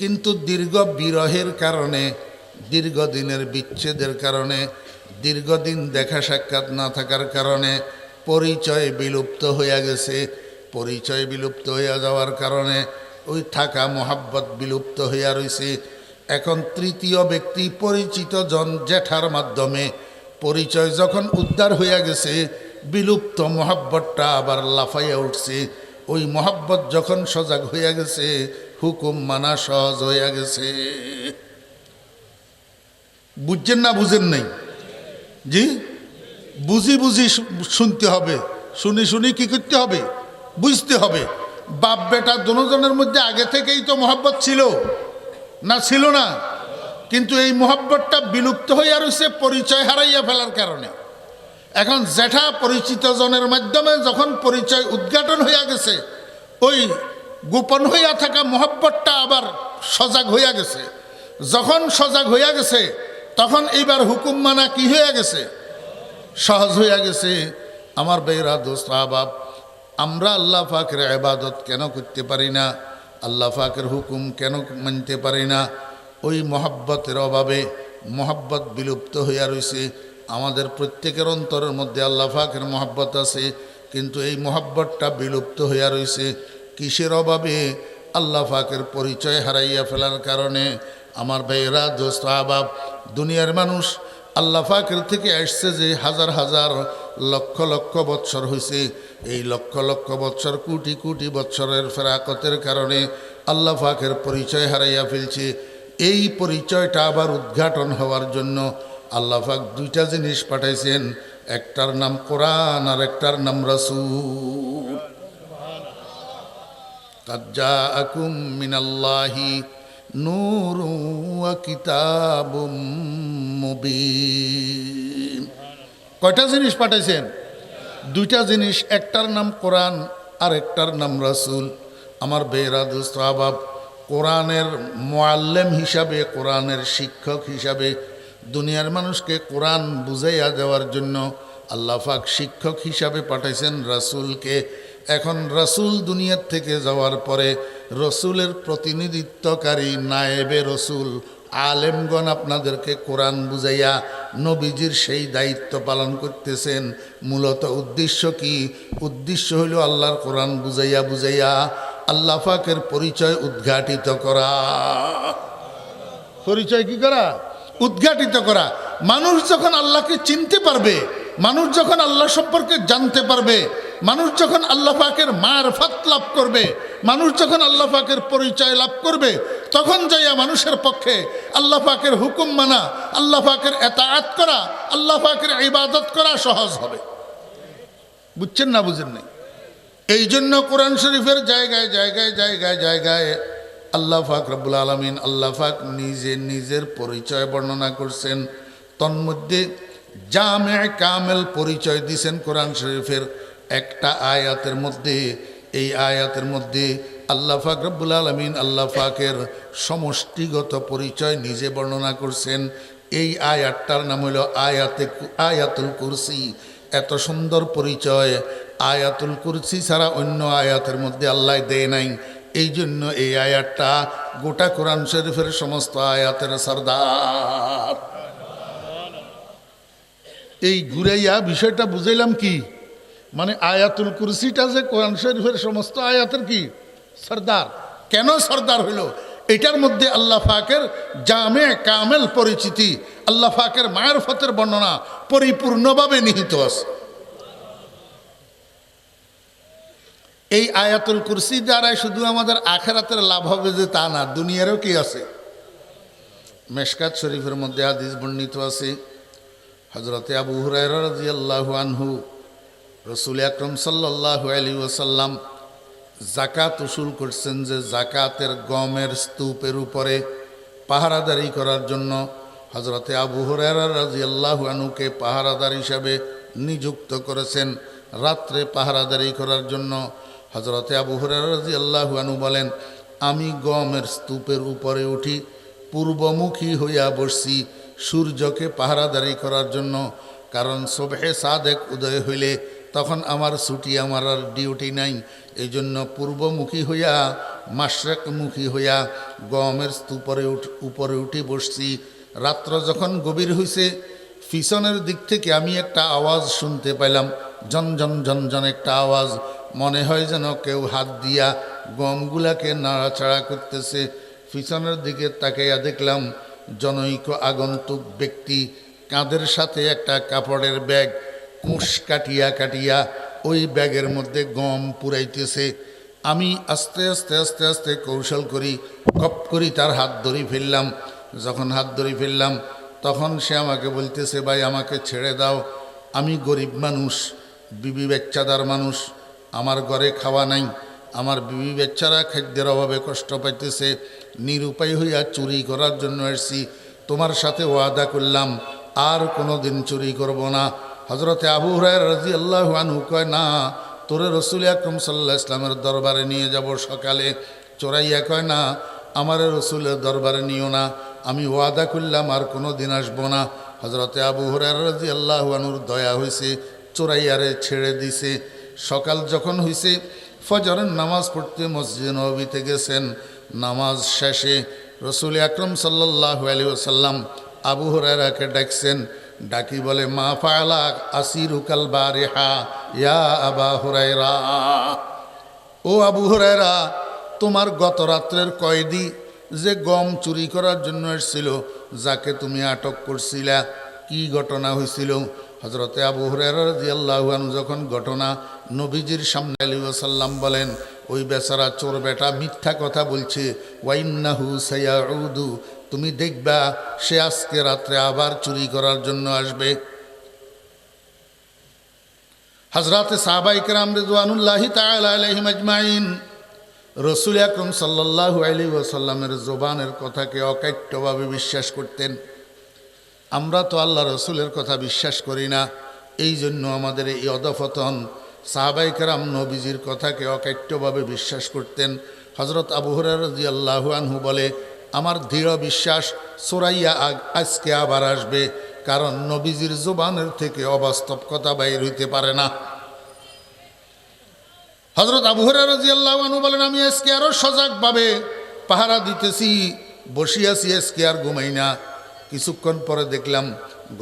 কিন্তু দীর্ঘ বিরহের কারণে, দীর্ঘদিনের বিচ্ছেদের কারণে, দীর্ঘদিন দেখা সাক্ষাৎ না থাকার কারণে পরিচয় বিলুপ্ত হইয়া গেছে। পরিচয় বিলুপ্ত হইয়া যাওয়ার কারণে ওই থাকা মহাব্বত বিলুপ্ত হইয়া রয়েছে। এখন তৃতীয় ব্যক্তি পরিচিত জন জেঠার মাধ্যমে পরিচয় যখন উদ্ধার হইয়া গেছে, বিলুপ্ত মহাব্বতটা আবার লাফাইয়া উঠছে। ওই মহাব্বত যখন সজাগ হইয়া গেছে, হুকুম মানা সহজ হইয়া গেছে। বুঝছেন না বুঝেন নাই? জি, বুঝি বুঝি শুনতে হবে, শুনি শুনি কি করতে হবে? বুঝতে হবে। বাপ বেটা দুজনের মধ্যে আগে থেকেই তো মহব্বত ছিল না? ছিল না? কিন্তু এই মহব্বতটা বিলুপ্ত হইয়া রয়েছে পরিচয় হারাইয়া ফেলার কারণে। এখন জেঠা পরিচিত জনের মাধ্যমে যখন পরিচয় উদ্ঘাটন হইয়া গেছে, ওই গোপন হইয়া থাকা মহব্বতটা আবার সজাগ হইয়া গেছে। যখন সজাগ হইয়া গেছে, তখন এইবার হুকুম মানা কি হইয়া গেছে? সহজ হইয়া গেছে। আমার বেরা দোস্ত আহবাব, আমরা আল্লাহ পাকের ইবাদত কেন করতে পারি না? আল্লাহ পাকের হুকুম কেন মানতে পারি না? ওই মহব্বতের অভাবে মহব্বত বিলুপ্ত হইয়া রয়েছে। আমাদের প্রত্যেকের অন্তরের মধ্যে আল্লাহ পাকের মহব্বত আছে, কিন্তু এই মহব্বতটা বিলুপ্ত হইয়া রয়েছে। কিসের অভাবে? আল্লাহ পাকের পরিচয় হারাইয়া ফেলার কারণে। আমার ভাইয়েরা দোস্ত আহবাব, দুনিয়ার মানুষ আল্লাহ পাকের থেকে আসছে যে হাজার হাজার লক্ষ লক্ষ বৎসর হয়েছে। এই লক্ষ লক্ষ বৎসর, কোটি কোটি বৎসরের ফেরাকতের কারণে আল্লাহ পাকের পরিচয় হারাইয়া ফেলছে। এই পরিচয়টা আবার উদ্ঘাটন হওয়ার জন্য আল্লাহ পাক 2টা জিনিস পাঠাইছেন। একটার নাম কোরআন আর একটার নাম রাসূল। কাদ জাআকুম মিনাল্লাহি নূরুন ওয়া কিতাবুম মুবিন। কয়টা জিনিস পাঠাইছেন? 2টা জিনিস। একটার নাম কোরআন আর একটার নাম রাসূল। আমার বেরা দোস্ত আহবাব, কোরআনের মুআল্লিম হিসাবে, কোরআনের শিক্ষক হিসাবে দুনিয়ার মানুষকে কোরআন বুঝাইয়া দেওয়ার জন্য আল্লাহ পাক শিক্ষক হিসাবে পাঠাইছেন রাসূলকে। এখন রাসূল দুনিয়ার থেকে যাওয়ার পরে রসুলের প্রতিনিধিত্বকারী নায়েবে রসুল আলেমগণ আপনাদেরকে কোরআন বুঝাইয়া নবীজির সেই দায়িত্ব পালন করতেছেন। মূলত উদ্দেশ্য কি? উদ্দেশ্য হইল আল্লাহর কোরআন বুঝাইয়া বুঝাইয়া আল্লাহ পাকের পরিচয় উদ্ঘাটিত করা। পরিচয় কি করা? উদ্ঘাটিত করা। মানুষ যখন আল্লাহকে চিনতে পারবে, মানুষ যখন আল্লাহ সম্পর্কে জানতে পারবে, মানুষ যখন আল্লাহ পাকের মারফাত লাভ করবে, মানুষ যখন আল্লাহ পাকের পরিচয় লাভ করবে, তখন যাইয়া মানুষের পক্ষে আল্লাহ পাকের হুকুম মানা, আল্লাহ পাকের এতাআত করা, আল্লাহ পাকের ইবাদত করা সহজ হবে। বুঝছেন না বুঝেন নাই? এই জন্য কোরআন শরীফের জায়গায় জায়গায় জায়গায় জায়গায় আল্লাহ পাক রব্বুল আলামিন আল্লাহ পাক নিজে নিজের পরিচয় বর্ণনা করছেন। তন্মধ্যে জামে কামেল পরিচয় দিয়েছেন কোরআন শরীফের একটা আয়াতের মধ্যে। এই আয়াতের মধ্যে আল্লাহ পাক রব্বুল আলামিন আল্লাহ পাকের সমষ্টিগত পরিচয় নিজে বর্ণনা করছেন। এই আয়াতটার নাম হলো আয়াতুল কুরসি। এত সুন্দর পরিচয় আয়াতুল কুরসি ছাড়া অন্য আয়াতের মধ্যে আল্লাহ দেয় নাই। এই জন্য এই আয়াতটা গোটা কোরআন শরীফের সমস্ত আয়াতের সরদার। এই ঘুরাইয়া বিষয়টা বুঝাইলাম কি, মানে আয়াতুল কুরসিটা যে কোরআন শরীফের সমস্ত আয়াতের কি সরদার। কেন সরদার হইল? এটার মধ্যে আল্লাহ পাকের জামে কামেল পরিচিতি, আল্লাহ পাকের মারফতের বর্ণনা পরিপূর্ণভাবে নিহিত আছে। এই আয়াতুল কুরসি দ্বারাই শুধু আমাদের আখিরাতের লাভ হবে যে তা না, দুনিয়ারও কি আছে। মেশকাত শরীফের মধ্যে হাদিস বর্ণিত আছে, হযরতে আবু হুরায়রা রাদিয়াল্লাহু আনহু রাসূল আকরাম সাল্লাল্লাহু আলাইহি ওয়াসাল্লাম যাকাত উসুল করছেন যে যাকাতের গমের স্তূপের উপরে পাহারাদারি করার জন্য হযরতে আবু হুরায়রা রাদিয়াল্লাহু আনহুকে পাহারাদার হিসাবে নিযুক্ত করেছেন, রাত্রে পাহারাদারি করার জন্য। হযরতে আবু হুরায়রা রাদিয়াল্লাহু আনহু বলেন, আমি গমের স্তূপের উপরে উঠি, পূর্বমুখী হইয়া বসছি সূর্যকে পাহারাদারি করার জন্য। কারণ সুবহে সাদেক উদয় হইলে তখন আমার ছুটি, আমার আর ডিউটি নাই। এই জন্য পূর্বমুখী হইয়া মাশরিকমুখী হইয়া গমের স্তূপের উপরে উঠি বসছি। রাত্র যখন গভীর হইছে, পিছনের দিক থেকে আমি একটা আওয়াজ শুনতে পাইলাম, ঝনঝন ঝনঝন একটা আওয়াজ। মনে হয় যেন কেউ হাত দিয়া গমগুলাকে নাড়াচাড়া করতেছে। পিছনের দিকে তাকাইয়া দেখলাম জনৈক আগন্তুক ব্যক্তি কাঁধের সাথে একটা কাপড়ের ব্যাগ কুশ কাটিয়া কাটিয়া ওই ব্যাগের মধ্যে গম পুরাইতেছে। আমি আস্তে আস্তে আস্তে আস্তে কৌশল করি, গপ করি তার হাত ধরে ফেললাম। যখন হাত ধরে ফেললাম তখন সে আমাকে বলতেছে, ভাই আমাকে ছেড়ে দাও, আমি গরিব মানুষ, বিবি বাচ্চাদার মানুষ, আমার ঘরে খাওয়া নাই, আমার বিবি বাচ্চারা খাদ্যের অভাবে কষ্ট পাইতেছে, নিরুপায় হইয়া চুরি করার জন্য এসেছি, তোমার সাথে ওয়াদা করলাম আর কোনো দিন চুরি করব না। হযরতে আবু হুরায়রা রাদিয়াল্লাহু আনহু কয়, না, তোরে রাসূল আকরাম সাল্লাল্লাহু আলাইহি ওয়াসাল্লামের দরবারে নিয়ে যাব সকালে। চোরাইয়া কয়, না, আমার রাসূলের দরবারে নিও না, আমি ওয়াদা করলাম আর কোনো দিন আসবো না। হযরতে আবু হুরায়রা রাদিয়াল্লাহু আনহুর দয়া হয়েছে, চোরাইয়ারে ছেড়ে দিছে। সকাল যখন হয়েছে, ফজরের নামাজ পড়তে মসজিদে নববীতে গেছেন। নামাজ শেষে রাসূল আকরাম সাল্লাল্লাহু আলাইহি ওয়াসাল্লাম আবু হুরায়রাকে ডাকছেন। ডাকি বলে, মা ফাআলা আসিরুকাল বারিহা ইয়া আবা হুরায়রা, ও আবু হুরায়রা, তোমার গত রাত্রের কয়েদি যে গম চুরি করার জন্য এসেছিল, যাকে তুমি আটক করছিলা, কি ঘটনা হয়েছিল? হযরতে আবু হুরায়রা রাদিয়াল্লাহু আনহু যখন ঘটনা নবীজির সামনে আলাইহি ওয়াসাল্লাম বলেন, ওই বেচারা চোর বেটা মিথ্যা কথা বলছে, ওয়াইন্নাহু সায়াউদু, তুমি দেখবা সে আজকে রাত্রে আবার চুরি করার জন্য আসবে। হযরতে সাহাবায়ে কেরাম রিদওয়ানুল্লাহি তাআলা আলাইহিম আজমাইন রাসূল আকরাম সাল্লাল্লাহু আলাইহি ওয়াসাল্লামের জবানের কথাকে অকাট্যভাবে বিশ্বাস করতেন। আমরা তো আল্লাহ রসুলের কথা বিশ্বাস করি না, এই জন্য আমাদের এই অধঃপতন। সাহাবায়ে কেরাম নবীজির কথাকে অকাট্যভাবে বিশ্বাস করতেন। হযরত আবু হুরায়রা রাদিয়াল্লাহু আনহু বলে, আমার দৃঢ় বিশ্বাস চোরাইয়া আজকে আবার আসবে, কারণ নবীজির জবানের থেকে অবাস্তব কথা বাইর হইতে পারে না। হযরত আবু হুরায়রা রাদিয়াল্লাহু আনহু বলেন, আমি আজকে আরও সজাগভাবে পাহারা দিতেছি, বসিয়াছি, আজকে আর ঘুমাই না। কিছুক্ষণ পরে দেখলাম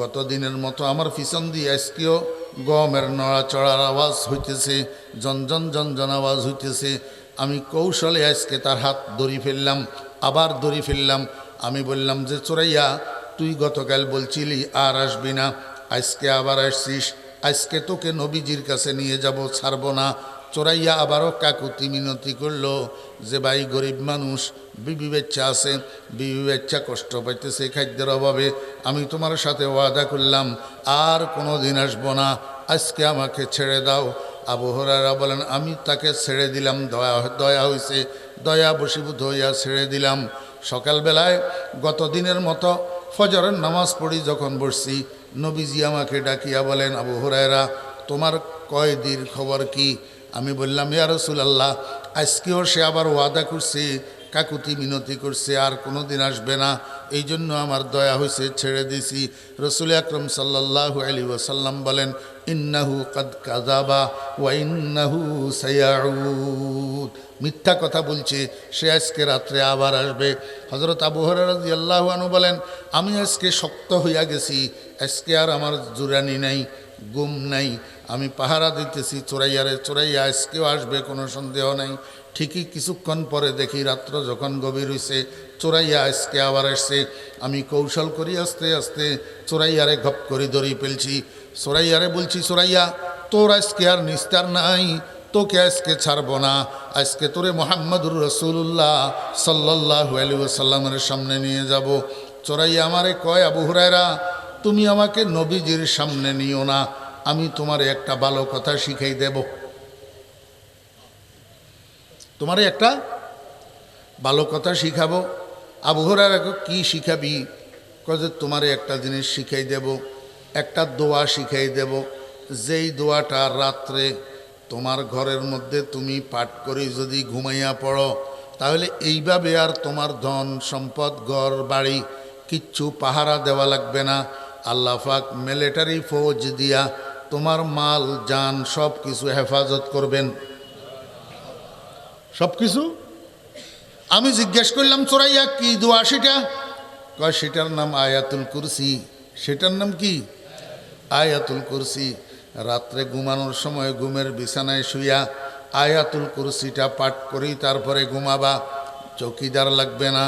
গত দিনের মতো আমার পিছন দিয়ে আজকেও গমের নড়াচড়ার আওয়াজ হইতেছে, জনজন জনজন আওয়াজ হইতেছে। আমি কৌশলে আজকে তার হাত ধরি ফেললাম, আবার ধরি ফেললাম। আমি বললাম যে চোরাইয়া, তুই গতকাল বলছিলি আর আসবি না, আজকে আবার আসছিস, আজকে তোকে নবীজির কাছে নিয়ে যাব, ছাড়বো না। চোরাইয়া আবারও কাকুতি মিনতি করলো যে ভাই গরিব মানুষ, বিবি বাচ্চা আছে, বিবি বাচ্চা কষ্ট পাইতেছে খাদ্যের অভাবে, আমি তোমার সাথে ওয়াদা করলাম আর কোনো দিন আসবো না, আজকে আমাকে ছেড়ে দাও। আবু হুরায়রা বলেন, আমি তাকে ছেড়ে দিলাম, দয়া হয়েছে, দয়া বশীভূত হইয়া ছেড়ে দিলাম। সকালবেলায় গত দিনের মতো ফজরের নামাজ পড়ি যখন বসছি, নবীজি আমাকে ডাকিয়া বলেন, আবু হুরায়রা, তোমার কয়েদির খবর কি? আমি বললাম, ইয়া রাসূলুল্লাহ, আজকেও সে আবার ওয়াদা করছে, কাকুতি মিনতি করছে, আর কোনো দিন আসবে না, এই জন্য আমার দয়া হয়েছে, ছেড়ে দিছি। রসুল আকরম সাল্লাল্লাহু আলাইহি ওয়াসাল্লাম বলেন, ইন্নাহু কাদ কাযাবা ওয়া ইন্নাহু সায়াউদ, মিথ্যা কথা বলছে, সে আজকে রাত্রে আবার আসবে। হযরত আবু হুরায়রা রাদিয়াল্লাহু আনহু বলেন, আমি আজকে শক্ত হইয়া গেছি, আজকে আর আমার জুরানি নাই, গুম নাই, আমি পাহারা দিতেছি চোরাইয়ারে, চোরাইয়া আজকেও আসবে, কোনো সন্দেহ নাই। ঠিকই কিছুক্ষণ পরে দেখি রাত্র যখন গভীর হইছে, চোরাইয়া আজকে আবার আসছে। আমি কৌশল করি আস্তে আস্তে চোরাইয়ারে ঘপ করে ধরি ফেলছি। চোরাইয়ারে বলছি, চোরাইয়া, তোর আজকে আর নিস্তার নাই, তোকে আজকে ছাড়বো না, আজকে তোরে মুহাম্মদুর রাসূলুল্লাহ সাল্লাল্লাহু আলাইহি ওয়াসাল্লামের সামনে নিয়ে যাব। চোরাইয়া আমারে কয়, আবু হুরায়রা, তুমি আমাকে নবীজির সামনে নিও না, আমি তোমারে একটা ভালো কথা শিখাই দেব। তোমারে একটা ভালো কথা শিখাবো। আবু হুরায়রা কি শিখাবি? কয়ে, তোমারে একটা জিনিস শিখাই দেব, একটা দোয়া শিখাই দেব, যেই দোয়াটা রাত্রে তোমার ঘরের মধ্যে তুমি পাঠ করে যদি ঘুমাইয়া পড়ো, তাহলে এইভাবে আর তোমার ধন সম্পদ ঘর বাড়ি কিচ্ছু পাহারা দেওয়া লাগবে না। আল্লাহ পাক মিলিটারি ফৌজ দিয়া তোমার মাল জান সব কিছু হেফাজত করবেন, সব কিছু। আমি জিজ্ঞেস করলাম, চোরাইয়া কি দোয়া সেটা? কয়, সেটার নাম আয়াতুল কুরসি। সেটার নাম কি? আয়াতুল কুরসি। রাত্রে ঘুমানোর সময় ঘুমের বিছানায় শুইয়া আয়াতুল কুরসিটা পাঠ করি, তারপরে ঘুমাবা। চৌকিদার লাগবে না,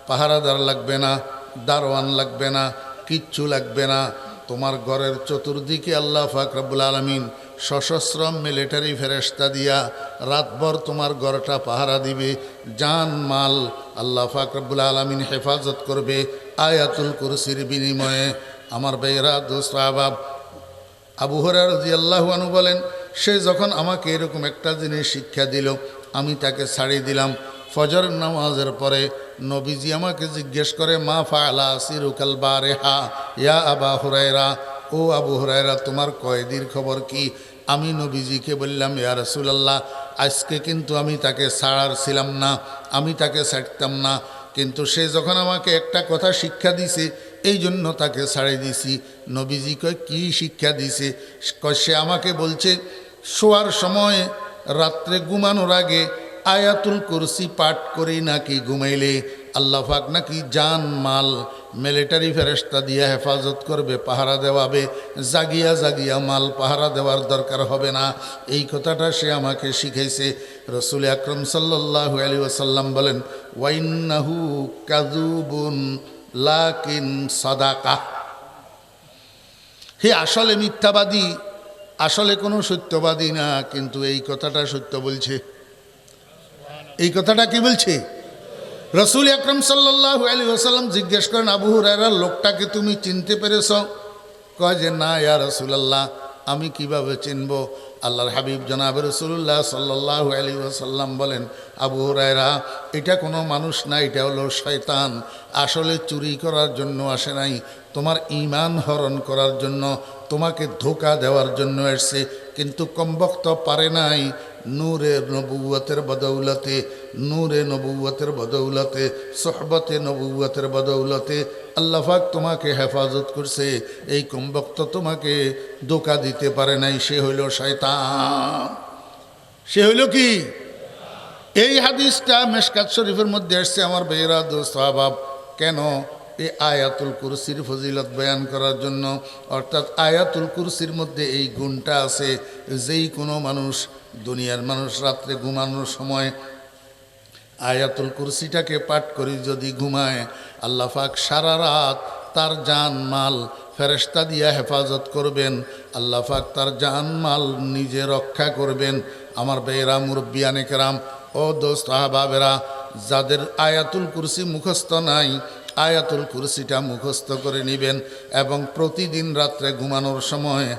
পাহারাদার লাগবে না, দারোয়ান লাগবে না, কিচ্ছু লাগবে না। তোমার ঘরের চতুর্দিকে আল্লাহ পাক রব্বুল আলামিন সশস্ত্র মিলিটারি ফেরেশতা দিয়া রাতভর তোমার ঘরটা পাহারা দিবে, জান মাল আল্লাহ পাক রব্বুল আলামিন হেফাজত করবে আয়াতুল কুরসির বিনিময়ে। আমার ভাইয়েরা, দোস্ত আহবাব, আবু হুরায়রা রাদিয়াল্লাহু আনহু বলেন, সে যখন আমাকে এরকম একটা জিনিস শিক্ষা দিল, আমি তাকে ছাড়িয়ে দিলাম। ফজর নামাজের পরে নবীজি আমাকে জিজ্ঞেস করে, মা ফাআলা সিরুকাল বারিহা ইয়া আবা হুরায়রা, ও আবু হুরায়রা, তোমার কয়েদির খবর কি? আমি নবীজিকে বললাম, ইয়া রাসূলুল্লাহ, আজকে কিন্তু আমি তাকে ছাড়ার ছিলাম না, আমি তাকে ছাড়তাম না, কিন্তু সে যখন আমাকে একটা কথা শিক্ষা দিছে, এই জন্য তাকে ছাড়িয়ে দিছি। নবীজি কয়, কি শিক্ষা দিছে? সে আমাকে বলছে, শোয়ার সময় রাত্রে ঘুমানোর আগে আয়াতুল কুরসি পাঠ করি নাকি ঘুমাইলে আল্লাহ পাক নাকি জান মাল মিলিটারি ফেরেশতা দিয়ে হেফাজত করবে, পাহারা দেওয়াবে, জাগিয়া জাগিয়া মাল পাহারা দেওয়ার দরকার হবে না। এই কথাটা সে আমাকে শিখাইছে। রসুল আকরম সাল্লাল্লাহু আলাইহি ওয়াসাল্লাম বলেন, ওয়াইন্নাহু কাযুবুন লাকিন সাদাকা। হে আসলে মিথ্যাবাদী, আসলে কোনো সত্যবাদী না, কিন্তু এই কথাটা সত্য বলছে। এই কথাটা কি বলছে? রসুল আকরম সাল্লাল্লাহু আলাইহি ওয়াসাল্লাম জিজ্ঞেস করেন, আবু হুরায়রা, লোকটাকে তুমি চিনতে পেরেছ? কয় যে, না ইয়া রাসূলুল্লাহ, আমি কিভাবে চিনব? আল্লাহর হাবিব জনাব রাসূলুল্লাহ সাল্লাল্লাহু আলাইহি ওয়াসাল্লাম বলেন, আবু হুরায়রা, এটা কোনো মানুষ না, এটা হলো শয়তান। আসলে চুরি করার জন্য আসে নাই, তোমার ঈমান হরণ করার জন্য, তোমাকে ধোঁকা দেওয়ার জন্য এসেছে, কিন্তু কমবক্ত পারে নাই। নূরে নবুয়তের বদৌলতে, নূরে নবুয়তের বদৌলতে, সোহবতে নবুয়তের বদৌলতে আল্লাহ পাক তোমাকে হেফাজত করছে। এই কমবক্ত তোমাকে ধোঁকা দিতে পারে নাই, সে হইল শয়তান। সে হইল কি? এই হাদিসটা মিশকাত শরীফের মধ্যে আসছে। আমার ভাইয়েরা, দোস্ত আহবাব, কেন? এই আয়াতুল কুরসির ফজিলত বয়ান করার জন্য। অর্থাৎ আয়াতুল কুরসির মধ্যে এই গুণটা আছে, যেই কোনো মানুষ, দুনিয়ার মানুষ রাত্রে ঘুমানোর সময় আয়াতুল কুরসিটাকে পাঠ করে যদি ঘুমায়, আল্লাহ পাক সারা রাত তার জান মাল ফেরেশতা দিয়া হেফাজত করবেন। আল্লাহ পাক তার জান মাল নিজে রক্ষা করবেন। আমার বেয়েরা, মুরব্বিয়ানে কেরাম, ও দোস্ত আহবাবেরা, যাদের আয়াতুল কুরসি মুখস্থ নাই, আয়াতুল কুরসিটা মুখস্থ করে নেবেন এবং প্রতিদিন রাত্রে ঘুমানোর সময়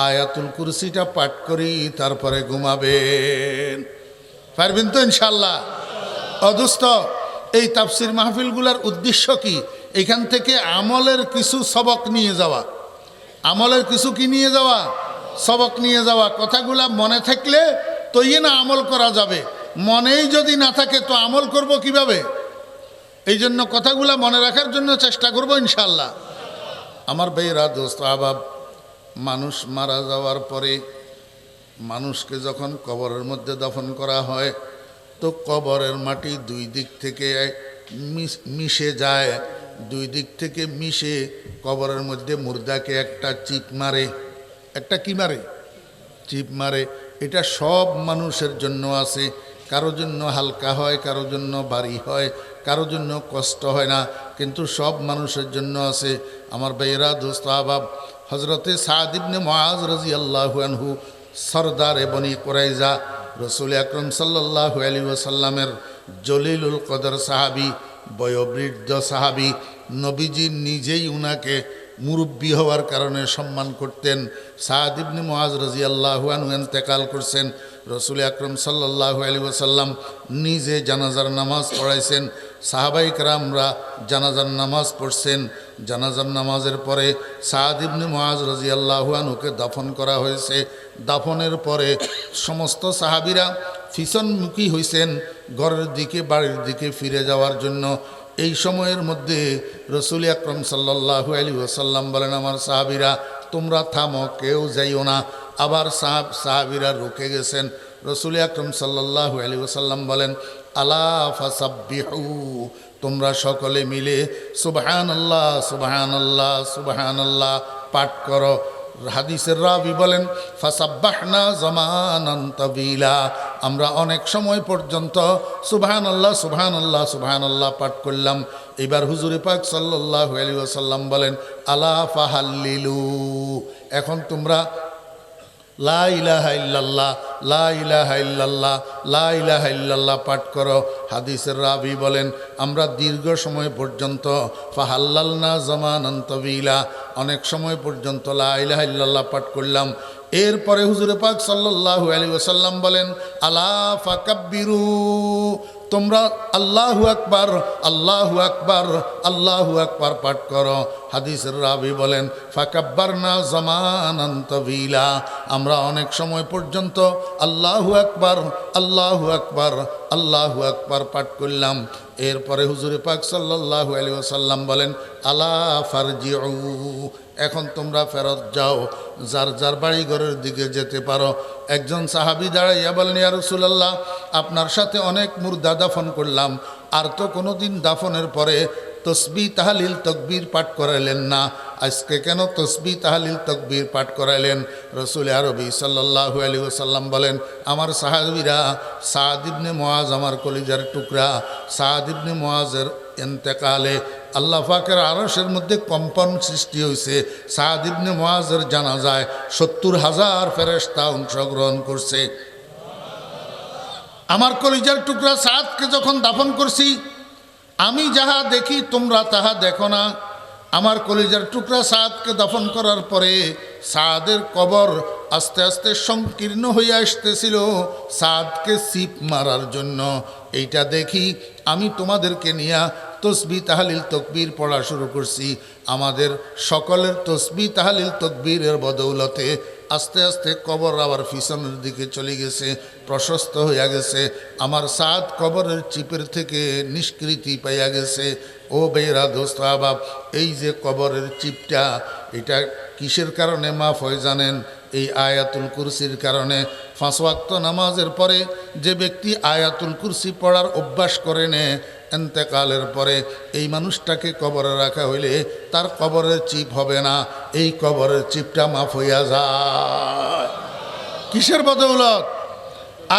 আয়াতুল কুরসিটা পাঠ করি তারপরে ঘুমাবেন। পারবেন তো ইনশাল্লাহ? অদুস্ত, এই তাফসির মাহফিলগুলোর উদ্দেশ্য কি? এখান থেকে আমলের কিছু সবক নিয়ে যাওয়া। আমলের কিছু কি নিয়ে যাওয়া? সবক নিয়ে যাওয়া। কথাগুলা মনে থাকলে তৈরি না আমল করা যাবে, মনেই যদি না থাকে তো আমল করব কিভাবে? এই জন্য কথাগুলা মনে রাখার জন্য চেষ্টা করব ইনশাল্লাহ। আমার ভাইরা, দোস্ত আহবাব, মানুষ মারা যাওয়ার পরে মানুষকে যখন কবরের মধ্যে দাফন করা হয় তো কবরের মাটি দুই দিক থেকে মিশে যায়। দুই দিক থেকে মিশে কবরের মধ্যে মুর্দাকে একটা চিপ মারে। একটা কি মারে? চিপ মারে। এটা সব মানুষের জন্য আছে। কারো জন্য হালকা হয়, কারো জন্য ভারী হয়, কারো জন্য কষ্ট হয় না, কিন্তু সব মানুষের জন্য আছে। আমার ভাইয়েরা, দোস্ত আহবাব, হজরতে সাদ ইবনে মুআজ রাদিয়াল্লাহু আনহু, সরদারে বনি কুরাইজা, রসুল আকরম সাল্লাল্লাহু আলাইহি ওয়াসাল্লামের জলিলুল কদর সাহাবী, বয়োবৃদ্ধ সাহাবী, নবীজি নিজেই উনাকে মুরব্বী হওয়ার কারণে সম্মান করতেন। সাদ ইবনে মুআজ রাদিয়াল্লাহু আনহু ইন্তেকাল করছেন। রসুল আকরম সাল্লাল্লাহু আলাইহি ওয়াসাল্লাম নিজে জানাজার নামাজ পড়াইছেন। সাহাবাই কেরামরা জানাজার নামাজ পড়ছেন। জানাজার নামাজের পরে সাদ ইবনে মুআজ রাদিয়াল্লাহু আনহুকে দাফন করা হয়েছে। দাফনের পরে সমস্ত সাহাবীরা পিছনমুখী হয়েছেন ঘরের দিকে, বাড়ির দিকে ফিরে যাওয়ার জন্য। এই সময়ের মধ্যে রসুল আকরম সাল্লাল্লাহু আলাইহি ওয়াসাল্লাম বলেন, আমার সাহাবীরা তোমরা থামো, কেউ যাইও না। আবার সাহাবীরা রুকে গেছেন। রসুল আকরম সাল্লাল্লাহু আলাইহি ওয়াসাল্লাম বলেন, আলা ফাসাব্বিহু, তোমরা সকলে মিলে সুবহানাল্লাহ সুবহানাল্লাহ সুবহানাল্লাহ পাঠ করো। হাদিসের রাবি বলেন, ফাসাব্বাহনা জামানান তাবিলা, আমরা অনেক সময় পর্যন্ত সুবহানাল্লাহ সুবহানাল্লাহ সুবহানাল্লাহ পাঠ করলাম। এবার হুজুরে পাক সাল্লাল্লাহু আলাইহি ওয়াসাল্লাম বলেন, আলা ফাহাল্লিলু, এখন তোমরা লা ইলাহা ইল্লাল্লাহ লা ইলাহা ইল্লাল্লাহ লা ইলাহা ইল্লাল্লাহ পাঠ করো। হাদিসের রাবি বলেন, আমরা দীর্ঘ সময় পর্যন্ত ফাহাল্লালনা জামানান তাবিলা, অনেক সময় পর্যন্ত লা ইলাহা ইল্লাল্লাহ পাঠ করলাম। এরপরে হুজুরে পাক সাল্লাল্লাহু আলাইহি ওয়াসাল্লাম বলেন, আলা ফাকাব্বিরু, তোমরা আল্লাহু আকবার আল্লাহু আকবার আল্লাহু আকবার পাঠ করো। হাদিসের রাবি বলেন, ফাকাব্বারনা জামানান তাবিলা, আমরা অনেক সময় পর্যন্ত আল্লাহু আকবার আল্লাহু আকবার আল্লাহু আকবার পাঠ করলাম। এরপরে হুজুরে পাক সাল্লাল্লাহু আলাইহি ওয়াসাল্লাম বলেন, আলা ফারজিউ, এখন তোমরা ফেরত যাও, যার যার বাড়ি ঘরের দিকে যেতে পারো। একজন সাহাবী দাঁড়াইয়া বলেন, ইয়া রাসূলুল্লাহ, আপনার সাথে অনেক মুর্দা দাফন করলাম, আর তো কোনো দিন দাফনের পরে তসবিহ তাহলিল তকবীর পাঠ করাইলেন না, আজকে কেন তসবিহ তাহলিল তকবীর পাঠ করাইলেন? রসুল আরবি সাল্লাল্লাহু আলাইহি ওয়াসাল্লাম বলেন, আমার সাহাবীরা, সাদ ইবনে মুআজ আমার কলিজার টুকরা, সাদ ইবনে মুআজের ইন্তেকালে আল্লাহ পাকের আরশের মধ্যে কম্পন সৃষ্টি হয়েছে। সাদ ইবনে মুআজের জানাজায় ৭০,০০০ ফেরেশতা অংশগ্রহণ করছে। আমার কলিজার টুকরা সাদকে যখন দাফন করছি, আমি যাহা দেখি তোমরা তাহা দেখো না। আমার কলিজার টুকরা সাদকে দাফন করার পরে সাদের কবর আস্তে আস্তে সংকীর্ণ হয়ে আসতেছিল সাদকে সিপ মারার জন্য। এইটা দেখি আমি তোমাদেরকে নিয়ে তসবিহ তাহলিল তকবীর পড়া শুরু করছি। আমাদের সকলের তসবিহ তাহলিল তকবীরের বদৌলতে আস্তে আস্তে কবর আবার পিছনের দিকে চলে গেছে, প্রশস্ত হইয়া গেছে। আমার সাদ কবরের চিপের থেকে নিষ্কৃতি পাইয়া গেছে। ও বেরা দোস্ত আহবাব, এই যে কবরের চিপটা, এটা কিসের কারণে মাফ হয় জানেন? এই আয়াতুল কুরসির কারণে। ৫ ওয়াক্ত নামাজের পরে যে ব্যক্তি আয়াতুল কুরসি পড়ার অভ্যাস করে নেয়, এন্তেকালের পরে এই মানুষটাকে কবরে রাখা হইলে তার কবরের চিপ হবে না, এই কবরের চিপটা মাফ হইয়া যায়। কিসের বদৌলত?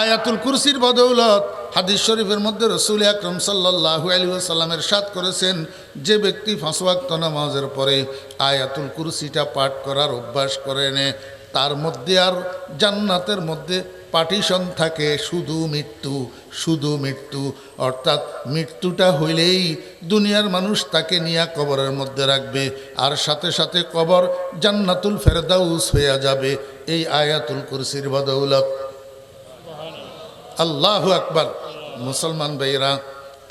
আয়াতুল কুরসির বদৌলত। হাদিস শরীফের মধ্যে রাসূল আকরাম সাল্লাল্লাহু আলাইহি ওয়াসাল্লাম ইরশাদ করেছেন, যে ব্যক্তি 5 ওয়াক্ত নামাজের পরে আয়াতুল কুরসিটা পাঠ করার অভ্যাস করে নেয়, তার মধ্যে আর জান্নাতের মধ্যে পার্টিশন থাকে, শুধু মৃত্যু, শুধু মৃত্যু। অর্থাৎ মৃত্যুটা হইলেই দুনিয়ার মানুষ তাকে নিয়ে কবরের মধ্যে রাখবে, আর সাথে সাথে কবর জান্নাতুল ফেরদাউস হয়ে যাবে এই আয়াতুল কুরসির বদৌলত। আল্লাহু আকবার। মুসলমান ভাইরা,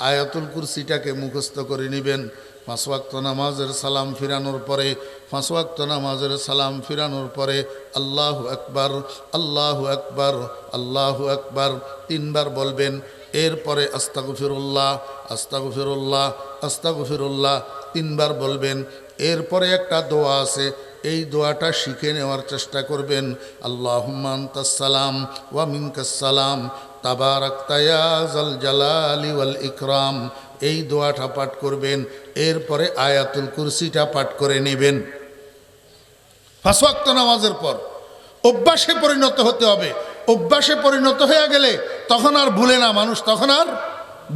আয়াতুল কুরসিটাকে মুখস্থ করে নেবেন। 5 ওয়াক্ত নামাজের সালাম ফিরানোর পরে, 5 ওয়াক্ত নামাজের সালাম ফিরানোর পরে আল্লাহু আকবার, আল্লাহু আকবার, আল্লাহু আকবার 3 বার বলবেন। এরপরে আস্তাগফিরুল্লাহ, আস্তাগফিরুল্লাহ, আস্তাগফিরুল্লাহ 3 বার বলবেন। এরপরে একটা দোয়া আছে, এই দোয়াটা শিখে নেওয়ার চেষ্টা করবেন। আল্লাহুম্মা আনতাস সালাম ওয়া মিনকাস সালাম তাবারাকতা ইয়া যাল জালালি ওয়াল ইকরাম, এই দোয়াটা পাঠ করবেন। এরপরে আয়াতুল কুরসিটা পাঠ করে নেবেন। 5 ওয়াক্ত নামাজের পর অভ্যাসে পরিণত হতে হবে। অভ্যাসে পরিণত হয়ে গেলে তখন আর ভুলে না মানুষ, তখন আর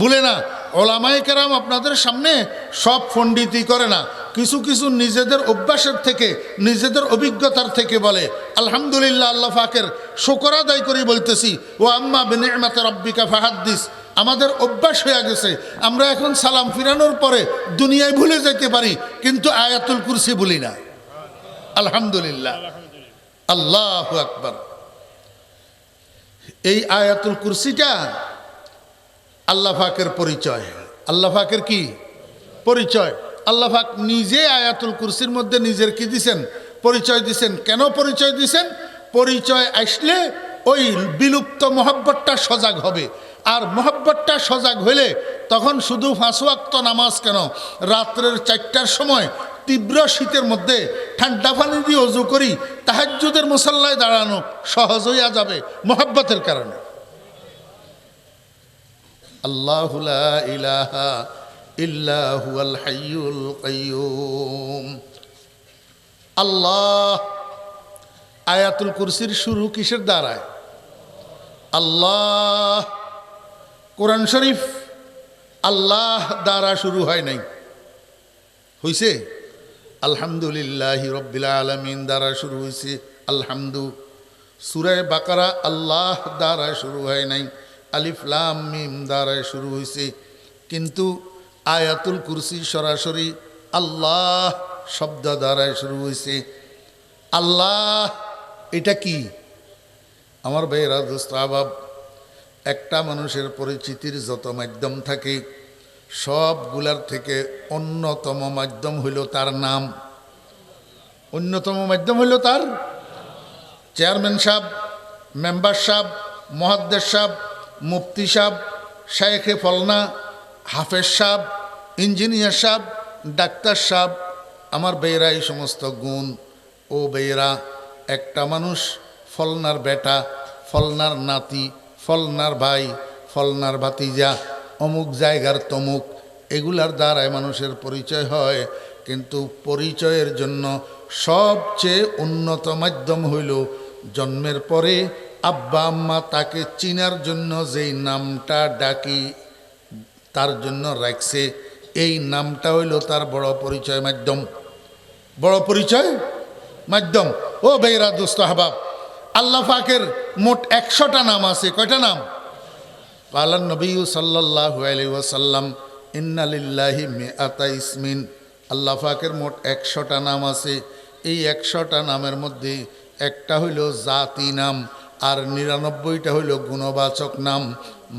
ভুলে না। ওলামায়ে কেরাম আপনাদের সামনে সব পণ্ডিতি করে না, কিছু কিছু নিজেদের অভ্যাসের থেকে, নিজেদের অভিজ্ঞতার থেকে বলে। আলহামদুলিল্লাহ, আল্লাহ পাকের শুকর আদায় করি বলতেছি, ও আম্মা বিনিআমাতি রাব্বিকা ফাহাদ্দিস। আমাদের অভ্যাস হয়ে গেছে, আমরা এখন সালাম ফিরানোর পরে দুনিয়ায় ভুলে যেতে পারি, কিন্তু আয়াতুল কুরসি ভুলি না। আলহামদুলিল্লাহ, আল্লাহু আকবার। এই আয়াতুল কুরসিটা আল্লাহ পাকের পরিচয়। আল্লাহ পাকের কি পরিচয়? আল্লাহ পাক নিজে আয়াতুল কুরসির মধ্যে নিজের কি দিছেন? পরিচয় দিছেন। কেন পরিচয় দিছেন? পরিচয় আসলে ওই বিলুপ্ত মহব্বতটা সজাগ হবে। আর মহব্বতটা সজাগ হইলে তখন শুধু 5 ওয়াক্ত নামাজ কেন, রাত্রের 4টার সময় তীব্র শীতের মধ্যে ঠান্ডা পানি দিয়ে ওযু করি তাহাজ্জুদের মুসাল্লায় দাঁড়ানো সহজ হইয়া যাবে মহব্বতের কারণে। আল্লাহু লা ইলাহা ইল্লা হুয়াল হাইয়ুল কাইয়্যুম। আল্লাহ। আয়াতুল কুরসির শুরু কিসের দ্বারায়? আল্লাহ। কোরআন শরীফ আল্লাহ দ্বারা শুরু হয় নাই, হইছে আলহামদুলিল্লাহি রাব্বিল আলামিন দ্বারা শুরু হয়েছে। আলহামদু। সূরা বাকারা আল্লাহ দ্বারা শুরু হয় নাই, আলিফ লাম মিম দ্বারা শুরু হয়েছে। কিন্তু আয়াতুল কুরসি সরাসরি আল্লাহ শব্দ দ্বারা শুরু হয়েছে। আল্লাহ এটা কি? আমার ভাইয়েরা, দোস্ত আহবাব, একটা মানুষের পরিচিতির যত মাধ্যম থাকে সবগুলার থেকে অন্যতম মাধ্যম হইল তার নাম। অন্যতম মাধ্যম হইল তার চেয়ারম্যান সাহেব, মেম্বার সাহেব, মুহাদ্দিস সাহেব, মুফতি সাহেব, শায়েখে ফলনা, হাফেজ সাহেব, ইঞ্জিনিয়ার সাহেব, ডাক্তার সাহেব। আমার বেয়েরা এই সমস্ত গুণ। ও বেয়েরা, একটা মানুষ ফলনার বেটা, ফলনার নাতি, ফলনার ভাই, ফলনার ভাতিজা, অমুক জায়গার তমুক, এগুলার দ্বারাই মানুষের পরিচয় হয়। কিন্তু পরিচয়ের জন্য সবচেয়ে উন্নত মাধ্যম হইল জন্মের পরে আব্বা আম্মা তাকে চিনার জন্য যেই নামটা ডাকি তার জন্য রাখছে, এই নামটা হইল তার বড় পরিচয় মাধ্যম। বড় পরিচয় মাধ্যম। ও বেইরা দোস্ত আহবাব, আল্লাহ পাকের মোট 100টা নাম আছে। কয়টা নাম? কালান নবী সাল্লাল্লাহু আলাইহি ওয়াসাল্লাম ইন্না লিল্লাহি মিআতা ইসমিন। আল্লাহ পাকের মোট 100টা নাম আছে। এই 100টা নামের মধ্যে একটা হইল জাতি নাম, আর 99টা হইল গুণবাচক নাম।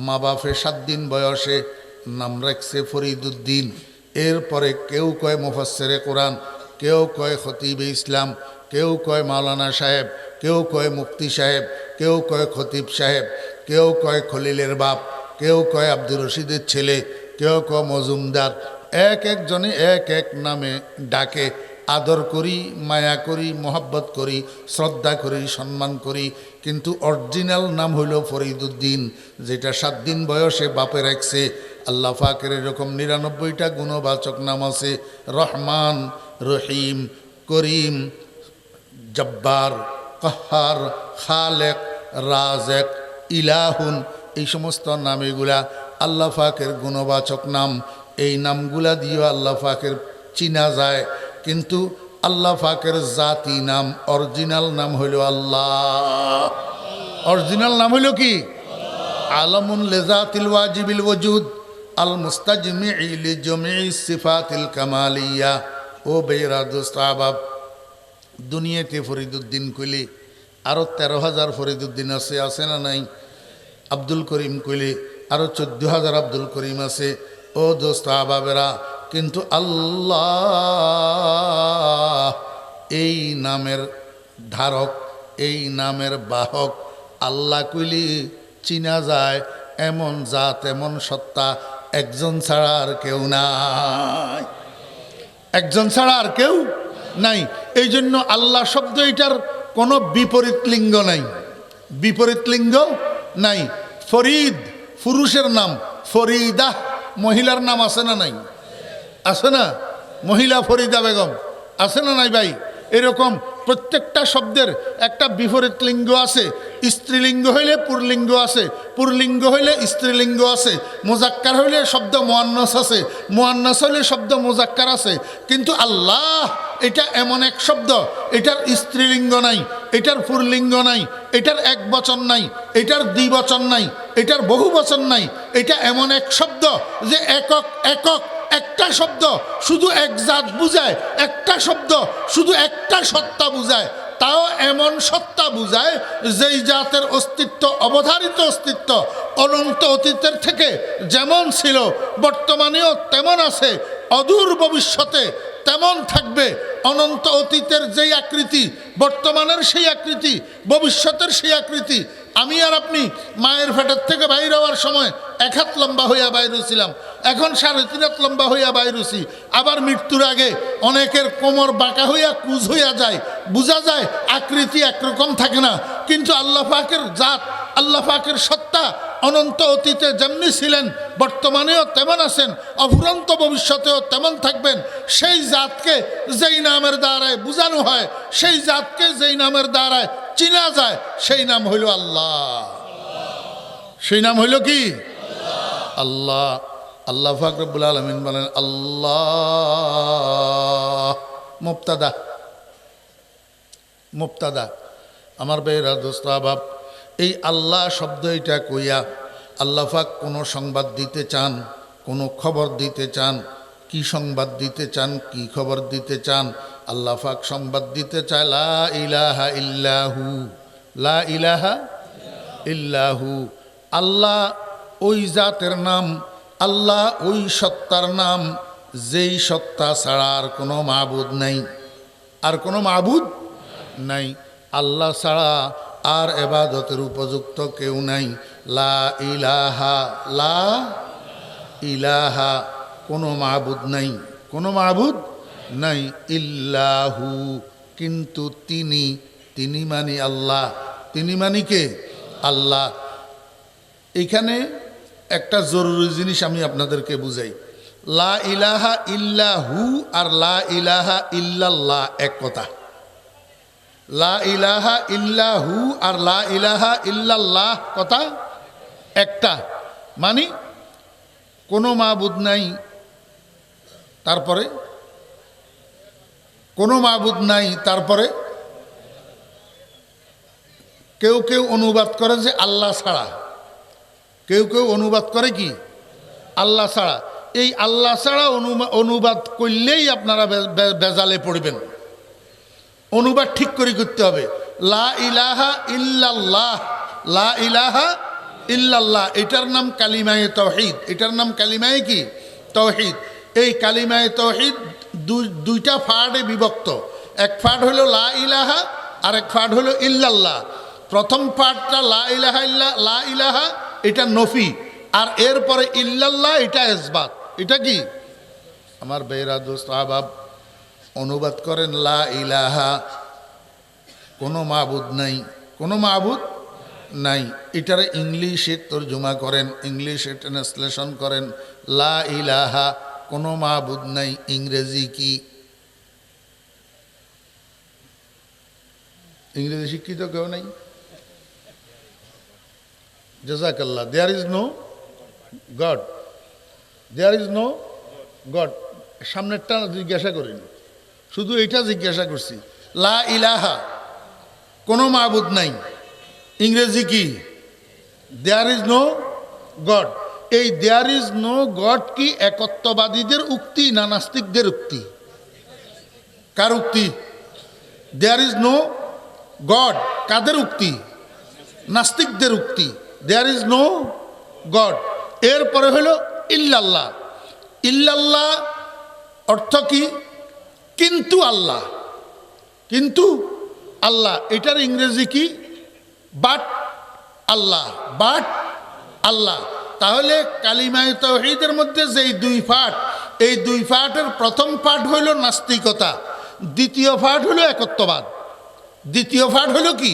মা বাপে 7 দিন বয়সে নাম রাখছে ফরিদুদ্দিন। এরপরে কেউ কয় মুফাসসিরে কোরআন, কেউ কয় খতিবে ইসলাম, কেউ কয় মাওলানা সাহেব, কেউ কয় মুফতি সাহেব, কেউ কয় খতিব সাহেব, কেউ কয় খলিলের বাপ, কেউ কয় আব্দুর রশিদের ছেলে, কেউ কয় মজুমদার। এক একজনে এক এক নামে ডাকে। আদর করি, মায়া করি, মোহাব্বত করি, শ্রদ্ধা করি, সম্মান করি, কিন্তু অরিজিনাল নাম হইল ফরিদুদ্দিন, যেটা 7 দিন বয়সে বাপে রাখছে। আল্লাহ পাকের এরকম 99টা গুণবাচক নাম আছে, রহমান, রহিম, করিম, জব্বার, কাহার, খালেক, রাজেক, ইলাহুন, এই সমস্ত নাম এগুলা আল্লাহ পাকের গুণবাচক নাম। এই নামগুলা দিয়েও আল্লাহ পাকের চিনা যায়, কিন্তু আল্লাহ পাকের জাতি নাম, অরিজিনাল নাম হইল আল্লাহ। অরিজিনাল নাম হইল কি? আলামুন লিজাতিল ওয়াজিবিল ওজুদ আল মুস্তাজমিই লিজামিই সিফাতিল কামালিয়া। ও বেরা দোস্ত আহবাব, দুনিয়াতে ফরিদুদ্দিন কইলে আরও 13,000 ফরিদুদ্দিন আছে না নাই? আব্দুল করিম কইলে আরও 14,000 আব্দুল করিম আছে। ও দোস্ত আহবাবেরা, কিন্তু আল্লাহ এই নামের ধারক, এই নামের বাহক। আল্লাহ কইলে চিনা যায় এমন জাত, এমন সত্তা, একজন ছাড়া আর কেউ নাই, একজন ছাড়া আর কেউ নাই। এই জন্য আল্লাহ শব্দ এটার কোনো বিপরীত লিঙ্গ নাই, বিপরীত লিঙ্গ নাই। ফরিদ পুরুষের নাম, ফরিদা মহিলার নাম আছে না নাই? আছে না? মহিলা ফরিদা বেগম আছে না নাই ভাই? এরকম প্রত্যেকটা শব্দের একটা বিপরীত লিঙ্গ আছে। স্ত্রীলিঙ্গ হইলে পুরলিঙ্গ আছে, পুরলিঙ্গ হইলে স্ত্রীলিঙ্গ আছে, মোজাক্কার হইলে শব্দ মুয়ান্নাস আছে, মুয়ান্নাস হইলে শব্দ মোজাক্কার আছে। কিন্তু আল্লাহ এটা এমন এক শব্দ, এটার স্ত্রীলিঙ্গ নাই, এটার পুরলিঙ্গ নাই, এটার এক বচন নাই, এটার দ্বিবচন নাই, এটার বহু বচন নাই। এটা এমন এক শব্দ যে একক একক, একটা শব্দ শুধু এক জাত বুঝায়, একটা শব্দ শুধু একটা সত্তা বুঝায়। তাও এমন সত্তা বুঝায় যেই জাতের অস্তিত্ব, অবধারিত অস্তিত্ব অনন্ত অতীতের থেকে যেমন ছিল বর্তমানেও তেমন আছে, অদূর ভবিষ্যতে তেমন থাকবে। অনন্ত অতীতের যেই আকৃতি, বর্তমানের সেই আকৃতি, ভবিষ্যতের সেই আকৃতি। আমি আর আপনি মায়ের পেটের থেকে বাইর হওয়ার সময় 1 হাত লম্বা হইয়া বাইর হয়েছিলাম, এখন 3.5 হাত লম্বা হইয়া বাইর হইছি। আবার মৃত্যুর আগে অনেকের কোমর বাঁকা হইয়া কুজ হইয়া যায়, বোঝা যায় আকৃতি একরকম থাকে না। কিন্তু আল্লাহ পাকের জাত, আল্লাহ পাকের সত্তা অনন্ত অতীতে যেমনি ছিলেন বর্তমানেও তেমন আছেন, অফুরন্ত ভবিষ্যতেও তেমন থাকবেন। সেই জাতকে যেই নামের দ্বারায় বোঝানো হয়, সেই জাতকে যেই নামের দ্বারায় চিনা যায়, সেই নাম হইল আল্লাহ। সেই নাম হইল কি? আল্লাহ। আল্লাহ পাক রব্বুল আলামিন বলেন আল্লাহ। মুবতাদা, মুবতাদা। আমার ভাইরা, দোস্ত আহবাব, এই আল্লাহ শব্দ এটা কইয়া আল্লাহ পাক কোনো সংবাদ দিতে চান, কোনো খবর দিতে চান, কি সংবাদ দিতে চান, কি খবর দিতে চান? আল্লাহ পাক সংবাদ দিতে চায় লা ইলাহা ইল্লাহু, লা ইলাহা ইল্লাহু। আল্লাহ ওই জাতের নাম, আল্লাহ ওই সত্তার নাম যেই সত্তা ছাড়া আর কোনো মাবুদ নাই, আর কোনো মাবুদ নাই। আল্লাহ ছাড়া আর ইবাদতের উপযুক্ত কেউ নাই। লা ইলাহা, লা ইলাহা, কোনো মাবুদ নাই, কোনো মাবুদ নাই। ইল্লাহু, কিন্তু তিনি, তিনি মানি আল্লাহ। তিনি মানি কে? আল্লাহ। এখানে একটা জরুরি জিনিস আমি আপনাদেরকে বুঝাই। লা ইলাহা ইল্লাহু আর লা ইলাহা ইল্লাল্লাহ এক কথা। লা ইলাহা ইল্লাহু আর লা ইলাহা ইল্লাল্লাহ কথা একটা। মানে কোনো মাবুদ নাই, তারপরে কোনো মাবুদ নাই, তারপরে কেউ কেউ অনুবাদ করে যে আল্লাহ ছাড়া, কেউ কেউ অনুবাদ করে কি আল্লাহ ছাড়া। এই আল্লাহ ছাড়া অনুবাদ করলেই আপনারা বেজালে পড়বেন। অনুবাদ ঠিক করে করতে হবে। লা ইলাহা ইল্লাল্লাহ, লা ইলাহা ইল্লাল্লাহ, এটার নাম কালিমায়ে তাওহীদ। এটার নাম কালিমায়ে কি? তাওহীদ। এই কালিমায়ে তাওহীদ দুইটা ফাড়ে বিভক্ত। এক ফাড় হলো লা ইলাহা, আর এক ফাড় হলো ইল্লাল্লাহ। প্রথম পাঠটা লা ইলাহা ইল্লা, লা ইলাহা এটা নফি, আর এরপরে ইল্লাল্লাহ এটা ইসবাত। এটা কি আমার বেরা দোস্ত আহবাব? অনুবাদ করেন লা ইলাহা, কোনো মাবুদ নাই, কোনো মাবুদ নাই। এটারে ইংলিশে তর্জমা করেন, ইংলিশে ট্রান্সলেশন করেন লা ইলাহা, কোনো মাবুদ নাই। ইংরেজি কি? ইংরেজি শিক্ষিত কেউ নাই? জাযাকাল্লাহ। There is no God, there is no God. সামনেরটা জিজ্ঞাসা করিনি, শুধু এটা জিজ্ঞাসা করছি লা ইলাহা, কোনো মাবুদ নাই। ইংরেজি কি? There is no God. এই দেয়ার ইজ নো গড কি একত্ববাদীদের উক্তি না নাস্তিকদের উক্তি? কার উক্তি? দেয়ার ইজ নো গড কাদের উক্তি? নাস্তিকদের উক্তি। There is no God. এরপরে হলো ইল্লাল্লাহ। ইল্লাল্লাহ অর্থ কি? কিন্তু আল্লাহ, কিন্তু আল্লাহ। এটার ইংরেজি কি? বাট আল্লাহ, বাট আল্লাহ। তাহলে কালিমায়ে তাওহীদের মধ্যে যেই দুই পাঠ, এই দুই পাঠের প্রথম পাঠ হইল নাস্তিকতা, দ্বিতীয় পাঠ হইল একত্ববাদ। দ্বিতীয় পাঠ হইল কি?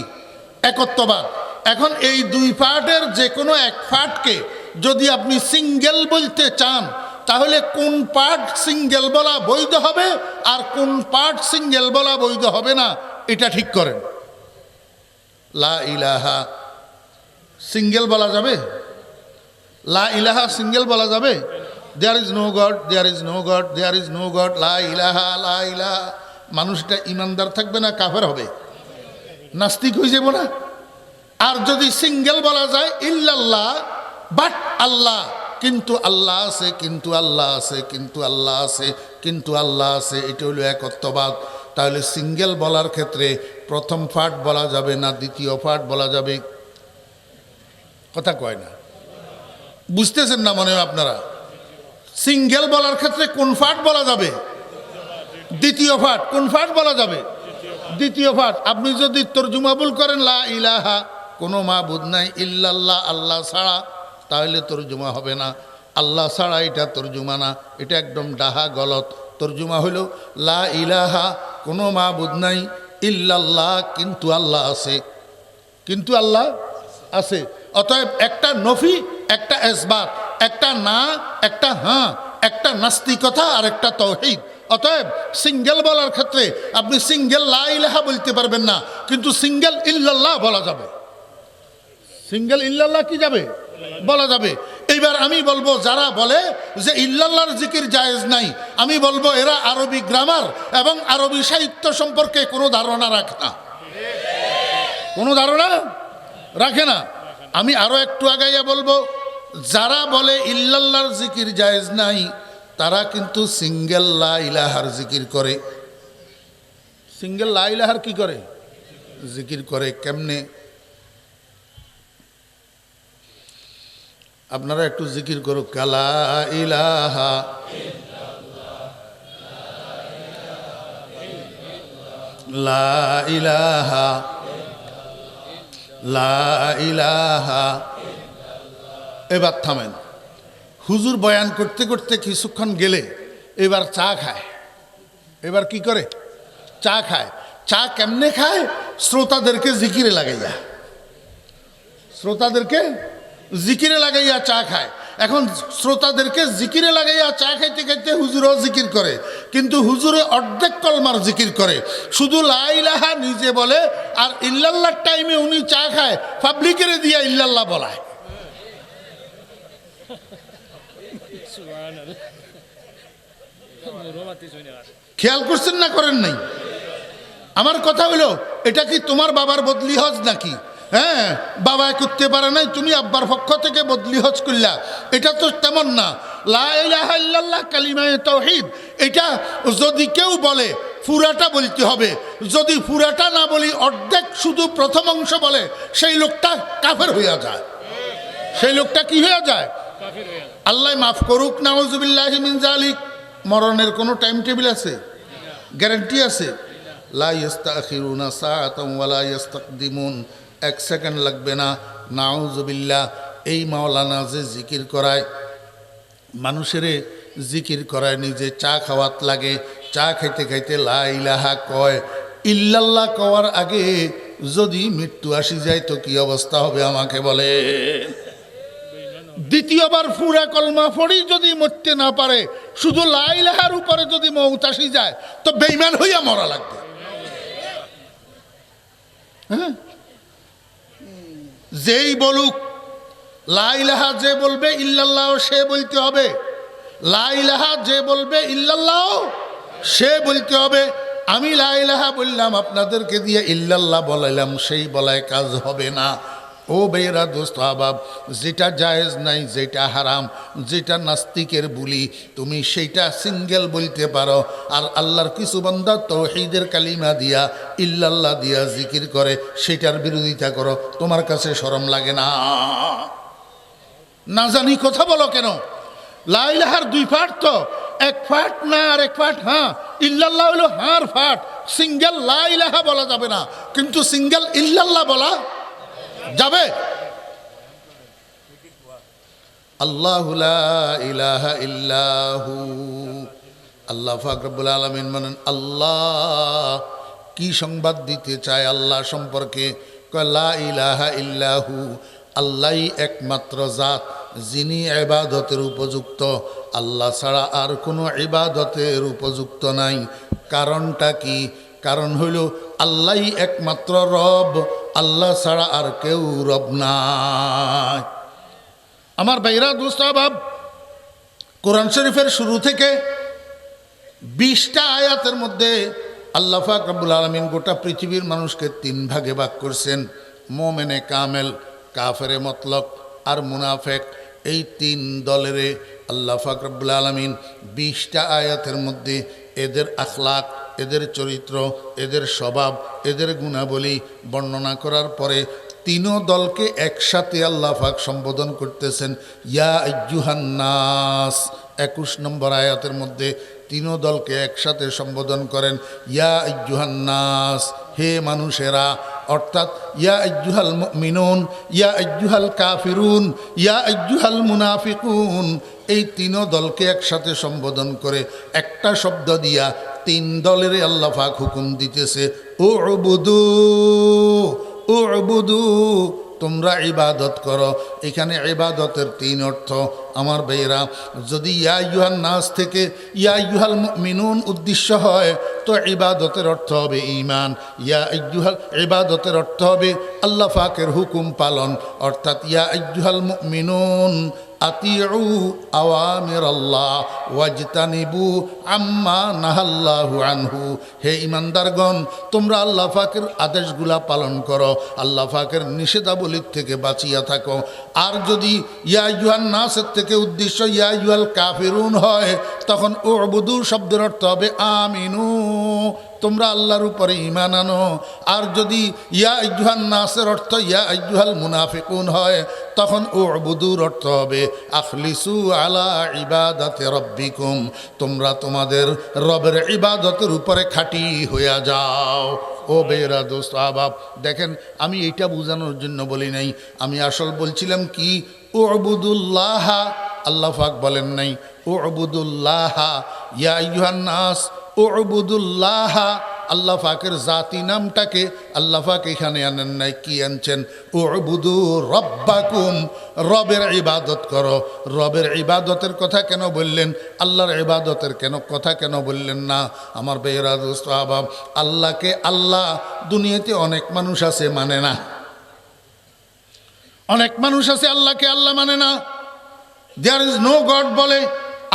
একত্ববাদ। এখন এই দুই পাঠের যে কোনো এক পাঠকে যদি আপনি সিঙ্গেল বলতে চান, তাহলে কোন পাঠ সিঙ্গেল বলা বৈধ হবে আর কোন পাঠ সিঙ্গেল বলা বৈধ হবে না, এটা ঠিক করেন। লা ইলাহা সিঙ্গেল বলা যাবে? লা ইলাহা সিঙ্গেল বলা যাবে? There is no God, there is no God, there is no God, লা ইলাহা, লা ইলাহা। মানুষটা ইমানদার থাকবে না কাফের হবে? নাস্তিক হয়ে যাব না? আর যদি সিঙ্গেল বলা যায় ইল্লাল্লাহ, বাট আল্লাহ, কিন্তু আল্লাহ আছে, কিন্তু আল্লাহ আছে, কিন্তু আল্লাহ আছে, কিন্তু আল্লাহ আছে, এটা হলো একত্ববাদ। তাহলে সিঙ্গেল বলার ক্ষেত্রে প্রথম পাঠ বলা যাবে না দ্বিতীয় পাঠ বলা যাবে? কথা কয় না, বুঝতেছেন না মনে হয় আপনারা? সিঙ্গেল বলার ক্ষেত্রে কোন পাঠ বলা যাবে? দ্বিতীয় পাঠ। কোন পাঠ বলা যাবে? দ্বিতীয় পাঠ। আপনি যদি তর্জমা ভুল করেন লা ইলাহা, কোনো মাবুদ নাই ইল্লাল্লাহ, আল্লাহ ছাড়া, তাহলে তর্জমা হবে না। আল্লাহ ছাড়া এটা তর্জমা না, এটা একদম ডাহা গলত। তর্জমা হইল লা ইলাহা, কোনো মাবুদ নাই ইল্লাল্লাহ, কিন্তু আল্লাহ আছে, কিন্তু আল্লাহ আছে। অতএব একটা নফি, একটা ইসবাত, একটা না, একটা হ্যাঁ, একটা নাস্তিকতা আর একটা তাওহীদ। অতএব সিঙ্গেল বলার ক্ষেত্রে আপনি সিঙ্গেল লা ইলাহা বলতে পারবেন না, কিন্তু সিঙ্গেল ইল্লাল্লাহ বলা যাবে। সিঙ্গেল ইল্লাল্লাহ কি যাবে? বলা যাবে। এইবার আমি বলবো যারা বলে যে ইল্লাল্লাহর জিকির জায়েজ নাই, আমি বলবো এরা আরবি গ্রামার এবং আরবি সাহিত্য সম্পর্কে কোনো ধারণা রাখে না, কোনো ধারণা রাখে না। আমি আরো একটু আগাইয়া বলবো, যারা বলে ইল্লাল্লাহর জিকির জায়েজ নাই, তারা কিন্তু সিঙ্গেল লা ইলাহার জিকির করে। সিঙ্গেল লা ইলাহার কি করে? জিকির করে। কেমনে? আপনারা একটু জিকির করুক, লা ইলাহা, লা ইলাহা, লা ইলাহা। এবার থামেন। হুজুর বয়ান করতে করতে কিছুক্ষণ গেলে এবার চা খায়। এবার কি করে? চা খায়। চা কেমনে খায়? শ্রোতাদেরকে জিকিরে লাগাইয়া, শ্রোতাদেরকে জিকিরে লাগাইয়া চা খায়। এখন শ্রোতাদেরকে জিকিরে লাগাইয়া চা খাইতে খাইতে হুজুরও জিকির করে, কিন্তু হুজুরে অর্ধেক কলমার জিকির করে, শুধু লা ইলাহা নিজে বলে, আর ইল্লাল্লাহর টাইমে উনি চা খায়, পাবলিকের দিয়া ইল্লাল্লাহ বলায়। খেয়াল করছেন না করেন নাই? আমার কথা হইল, এটা কি তোমার বাবার বদলি হজ নাকি? হ্যাঁ, বাবা করতে পারে নাই, তুমি আব্বার পক্ষ থেকে বদলি হজ করলা, এটা তো তেমন না। লা ইলাহা ইল্লাল্লাহ কালিমায়ে তাওহীদ, এটা যদি কেউ বলে পুরাটা বলতে হবে, যদি পুরাটা না বলি অর্ধেক শুধু প্রথম অংশ বলে, সেই লোকটা কাফের হইয়া যায়। সেই লোকটা কি হইয়া যায়? আল্লাহ মাফ করুক, নাউজুবিল্লাহি মিন যালিক। মরণের কোনো টাইম টেবিল আছে? গ্যারান্টি আছে? লা ইস্তাখিরুনা সাআতান ওয়া লা ইস্তাকদিমুন, এক সেকেন্ড লাগবে না। নাউজুবিল্লাহ। এই মাওলানা যে জিকির করায়, মানুষের জিকির করায়, নিজে চা খাওয়াত লাগে, চা খাইতে খাইতে লা ইলাহা কয়, ইল্লাল্লাহ কওয়ার আগে যদি মৃত্যু আসি যায় তো কি অবস্থা হবে আমাকে বলে। দ্বিতীয়বার পুরা কলমা পড়ি যদি মরতে না পারে, শুধু লা ইলাহার উপরে যদি মউত আসি যায় তো বেঈমান হইয়া মরা লাগবে। হ্যাঁ, যেই বলুক লা ইলাহা, যে বলবে ইল্লাল্লাহ সে বলতে হবে, লা ইলাহা যে বলবে ইল্লাল্লাহ সে বলতে হবে। আমি লা ইলাহা বললাম, আপনাদেরকে দিয়ে ইল্লাল্লাহ বলাইলাম, সেই বলায় কাজ হবে না। ও বেরা দোস্ত আহবাব, যেটা জায়েজ নাই, যেটা হারাম, যেটা নাস্তিকের বুলি, তুমি সেইটা সিঙ্গেল বলতে পারো। আর আল্লাহর কিছু বান্দা তাওহীদের কালিমা দিয়া ইল্লাল্লাহ দিয়া জিকির করে, সেটার বিরোধিতা করো, তোমার কাছে শরম লাগে না? না জানি কথা বলো কেন? লা ইলাহার দুই পার্ট তো, এক পার্ট না আর এক পার্ট হ্যাঁ। ইল্লাল্লাহ হলো হার পার্ট, সিঙ্গেল লা ইলাহা বলা যাবে না, কিন্তু সিঙ্গেল ইল্লাল্লাহ বলা যাবে। আল্লাহু লা ইলাহা ইল্লাহু, আল্লাহ পাক রব্বুল আলামিন মানেন আল্লাহ। কি সংবাদ দিতে চায় আল্লাহ সম্পর্কে? কয় লা ইলাহা ইল্লাহু, আল্লাহই একমাত্র জাত যিনি ইবাদতের উপযুক্ত, আল্লাহ ছাড়া আর কোনো ইবাদতের উপযুক্ত নাই। কারণটা কি? কারণ হইল আল্লাহই একমাত্র রব, আল্লাহ ছাড়া আর কেউ রব নাই। আমার ভাইরা দোস্ত আহবাব, কোরআন শরীফের শুরু থেকে 20টা আয়াতের মধ্যে আল্লাহ পাক রব্বুল আলামিন গোটা পৃথিবীর মানুষকে 3 ভাগে ভাগ করছেন। মোমেনে কামেল, কাফেরে মতলক আর মুনাফেক, এই 3 দলের আল্লাহ পাক রব্বুল আলামিন 20টা আয়াতের মধ্যে এদের আখলাক, এদের চরিত্র, এদের স্বভাব, এদের গুণাবলী বর্ণনা করার পরে 3 দলকে একসাথে আল্লাহ পাক সম্বোধন করতেছেন ইয়া আইয়ুহান নাস। 21 নম্বর আয়াতের মধ্যে 3 দলকে একসাথে সম্বোধন করেন ইয়া আইয়ুহান নাস, হে মানুষেরা, অর্থাৎ ইয়া আইয়ুহাল মুমিনুন, ইয়া আইয়ুহাল কাফিরুন, ইয়া আইয়ুহাল মুনাফিকুন। এই 3 দলকে একসাথে সম্বোধন করে একটা শব্দ দিয়া 3 দলের আল্লাহ পাক হুকুম দিতেছে উবুদু, উবুদু, তোমরা ইবাদত করো। এখানে ইবাদতের 3 অর্থ। আমার ভাইরা, যদি ইয়া আইয়ুহান নাস থেকে ইয়া আইয়ুহাল মুমিনুন উদ্দেশ্য হয় তো ইবাদতের অর্থ হবে ঈমান। ইয়া আইয়ুহাল, ইবাদতের অর্থ হবে আল্লাহ পাকের হুকুম পালন, অর্থাৎ ইয়া আইয়ুহাল মুমিনুন আতিউ আওয়ামির আল্লাহ ওয়াজতানিবু আম্মা নাহাল্লাহু আনহু। হে ইমানদারগণ, তোমরা আল্লাহ পাকের আদেশগুলা পালন করো, আল্লাহ পাকের নিষেধাবলীর থেকে বাঁচিয়া থাকো। আর যদি ইয়া আইয়ুহান নাসের থেকে উদ্দেশ্য ইয়া আইয়ুহাল কাফিরুন হয়, তখন উবুদু শব্দের অর্থ হবে আমিনু, তোমরা আল্লাহর উপরে ঈমান আনো। আর যদি ইয়া আইয়ুহান নাসের অর্থ ইয়া আইয়ুহাল মুনাফিকুন হয়, তখন উবুদুর অর্থ হবে আখলিসু আলা ইবাদাতি রাব্বিকুম, তোমরা তোমাদের রবের ইবাদতের উপরে খাঁটি হইয়া যাও। ও বেরা দোস্ত আহবাব, দেখেন আমি এইটা বোঝানোর জন্য বলি নাই, আমি আসল বলছিলাম কি উবুদুল্লাহ। আল্লাহ পাক বলেন নাই উবুদুল্লাহ ইয়া আইয়ুহান নাস উবুদুল্লাহ। আল্লাহ পাকের জাতি নামটাকে আল্লাহ পাক এখানে আনেন নাই, কি আনছেন? উবুদু রব্বাকুম, রবের ইবাদত করো। রবের ইবাদতের কথা কেন বললেন? আল্লাহর ইবাদতের কথা কেন বললেন না? আমার বেরা দোস্ত আহবাব, আল্লাহকে আল্লাহ দুনিয়াতে অনেক মানুষ আছে মানে না, অনেক মানুষ আছে আল্লাহকে আল্লাহ মানে না। দেয়ার ইজ নো গড বলে,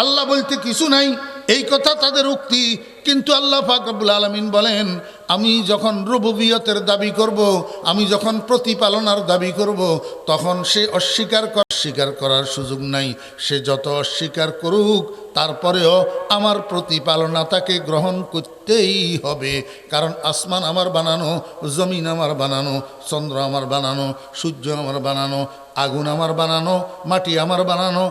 আল্লাহ বলতে কিছু নাই, এই কথা তাদের উক্তি। কিন্তু আল্লাহ পাক রব্বুল আলামিন বলেন, আমি যখন রুবুবিয়তের দাবি করব, আমি যখন প্রতিপালনার দাবি করব, তখন সে অস্বীকার করার সুযোগ নাই। সে যত অস্বীকার করুক, তারপরেও আমার প্রতিপালনা তাকে গ্রহণ করতেই হবে। কারণ আসমান আমার বানানো, জমিন আমার বানানো, চন্দ্র আমার বানানো, সূর্য আমার বানানো, আগুন আমার বানানো, মাটি আমার বানানো,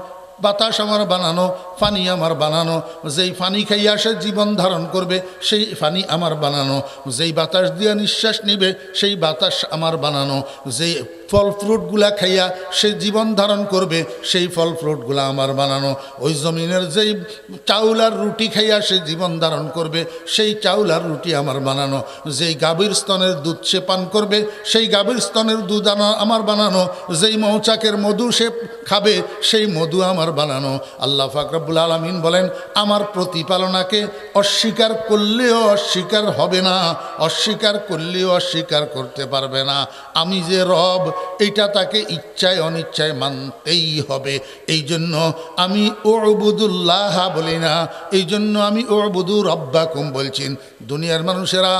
বাতাস আমার বানানো, পানি আমার বানানো। যেই পানি খাইয়া সে জীবন ধারণ করবে সেই পানি আমার বানানো। যেই বাতাস দিয়া নিঃশ্বাস নিবে সেই বাতাস আমার বানানো। যেই ফল ফ্রুটগুলা খাইয়া সে জীবন ধারণ করবে সেই ফল ফ্রুটগুলা আমার বানানো। ওই জমিনের যেই চাউল আর রুটি খাইয়া সে জীবন ধারণ করবে সেই চাউল আর রুটি আমার বানানো। যেই গাভীর স্তনের দুধ সে পান করবে সেই গাভীর স্তনের দুধ আমার বানানো। যেই মৌচাকের মধু সে খাবে সেই মধু আমার বানানো। আল্লাহ পাক রব্বুল আলামিন বলেন, আমার প্রতিপালনাকে অস্বীকার করলেও অস্বীকার হবে না, অস্বীকার করলেও অস্বীকার করতে পারবে না। আমি যে রব এটা তাকে ইচ্ছায় অনিচ্ছায় মানতেই হবে। এই জন্য আমি উবুদুল্লাহ বলি না, এই জন্য আমি উবুদু রব্বাকুম বলছেন। দুনিয়ার মানুষেরা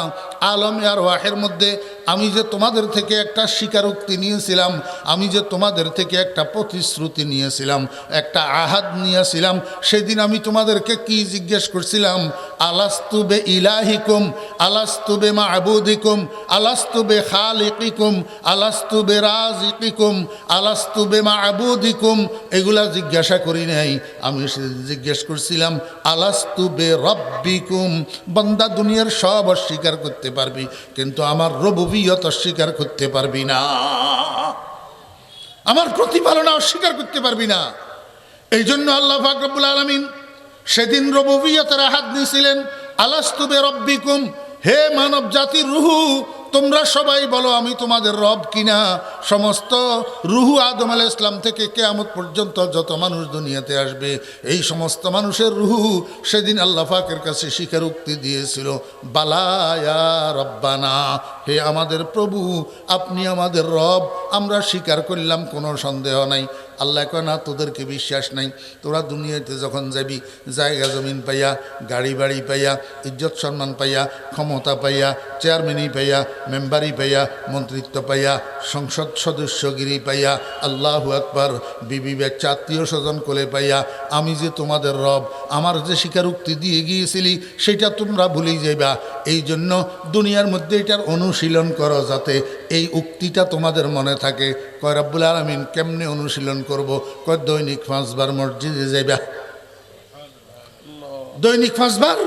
আলমে আর ওয়াহের মধ্যে আমি যে তোমাদের থেকে একটা স্বীকারোক্তি নিয়েছিলাম, আমি যে তোমাদের থেকে একটা প্রতিশ্রুতি নিয়েছিলাম, একটা আহাদ নিয়েছিলাম, সেদিন আমি তোমাদেরকে কি জিজ্ঞেস করছিলাম? আলাস্তু বে ইলাহিকুম, আলাস্তু বে মা'বুদিকুম, আলাস্তু বে খালিকিকুম, আলাস্তু বে রাজিকিকুম, আলাস্তু বে মা'বুদিকুম। এগুলা জিজ্ঞাসা করি নাই, আমি জিজ্ঞেস করছিলাম আলাস্তু বে রব্বিকুম। বান্দা দুনিয়ার সব অস্বীকার করতে পারবি, কিন্তু আমার রুবুবিয়ত অস্বীকার করতে পারবি না, আমার প্রতিপালনা অস্বীকার করতে পারবি না। এই জন্য আল্লাহ পাক রব্বুল আলামিন সেদিন রুবুবিয়তের আহাদ নিয়েছিলেন, আলাস্তু বে রব্বিকুম। হে মানব জাতির রুহু, তোমরা সবাই বলো আমি তোমাদের রব কিনা। সমস্ত রুহু আদম আলাইহিস সালাম থেকে কিয়ামত পর্যন্ত যত মানুষ দুনিয়াতে আসবে, এই সমস্ত মানুষের রুহু সেদিন আল্লাহ পাকের কাছে স্বীকারোক্তি দিয়েছিল, বালায়া রব্বানা, হে আমাদের প্রভু, আপনি আমাদের রব, আমরা স্বীকার করলাম, কোনো সন্দেহ নাই। আল্লাহ কয় না, তোদেরকে বিশ্বাস নাই। তোরা দুনিয়াতে যখন যাবি, জায়গা জমিন পাইয়া, গাড়ি বাড়ি পাইয়া, ইজ্জত সম্মান পাইয়া, ক্ষমতা পাইয়া, চেয়ারম্যানই পাইয়া, মেম্বারি পাইয়া, মন্ত্রিত্ব পাইয়া, সংসদ সদস্যগিরি পাইয়া, আল্লাহু আকবার, বিবি বাচ্চা আত্মীয় স্বজন কোলে পাইয়া, আমি যে তোমাদের রব, আমার যে স্বীকারোক্তি দিয়ে গিয়েছিলি সেটা তোমরা ভুলেই যাইবা। এই জন্য দুনিয়ার মধ্যে এটার অনুশীলন করো, যাতে এই উক্তিটা তোমাদের মনে থাকে। কয় রব্বুল আলামিন কেমনে অনুশীলন করব? কয় দৈনিক 5 বার মসজিদে যাইবা, দৈনিক 5 বার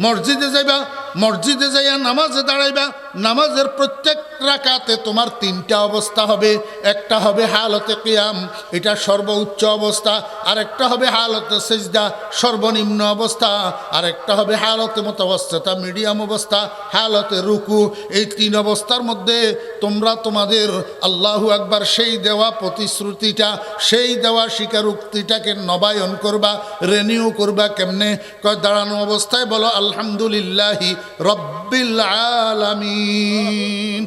মসজিদে যাইবা, মসজিদে যাইয়া নামাজে দাঁড়াইবা। নামাজের প্রত্যেক রাকাতে তোমার 3টা অবস্থা হবে। একটা হবে হালতে কিয়াম, এটা সর্বোচ্চ অবস্থা। আর একটা হবে হালতে সিজদা, সর্বনিম্ন অবস্থা। আর একটা হবে হালতে মুতাওয়াসসিতা, মিডিয়াম অবস্থা, হালতে রুকু। এই 3 অবস্থার মধ্যে তোমরা তোমাদের আল্লাহু আকবার সেই দেওয়া প্রতিশ্রুতিটা, সেই দেওয়া স্বীকারোক্তিটাকে নবায়ন করবা, রেনিউ করবা। কেমনে? কয় দাঁড়ানো অবস্থায় বলো আলহামদুলিল্লাহি রব্বিল আলামিন,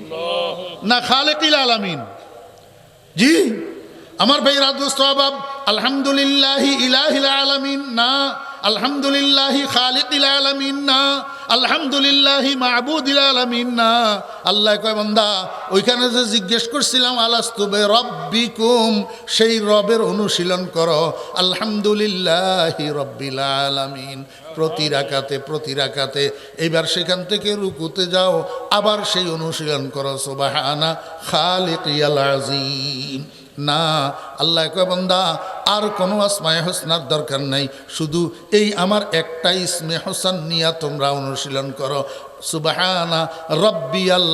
না খালিকিল আলামিন। জি আমার ভাই রাদুস সাহাব, আলহামদুলিল্লাহি ইলাহিল আলামিন না, আলহামদুলিল্লাহি খালিকিল আলামিন না, আলহামদুলিল্লাহি মা'বুদিল আলামিন না। আল্লাহ কয় বান্দা, ওইখানে যে জিজ্ঞেস করছিলাম আলাস্তু বে রব্বিকুম, সেই রবের অনুশীলন করো। আলহামদুলিল্লাহি রব্বিল আলামিন প্রতি রাকাতে। এবার সেখান থেকে রুকুতে যাও, আবার সেই অনুশীলন করো সুবহানা খালিকিয়াল আযীম। না, আল্লাহ কয় বান্দা আর কোনো আসমায়ে হোসনার দরকার নাই, শুধু এই আমার একটা ইসমে হোসেন নিয়া তোমরা অনুশীলন করো। সুবহানা রব্বিয়াল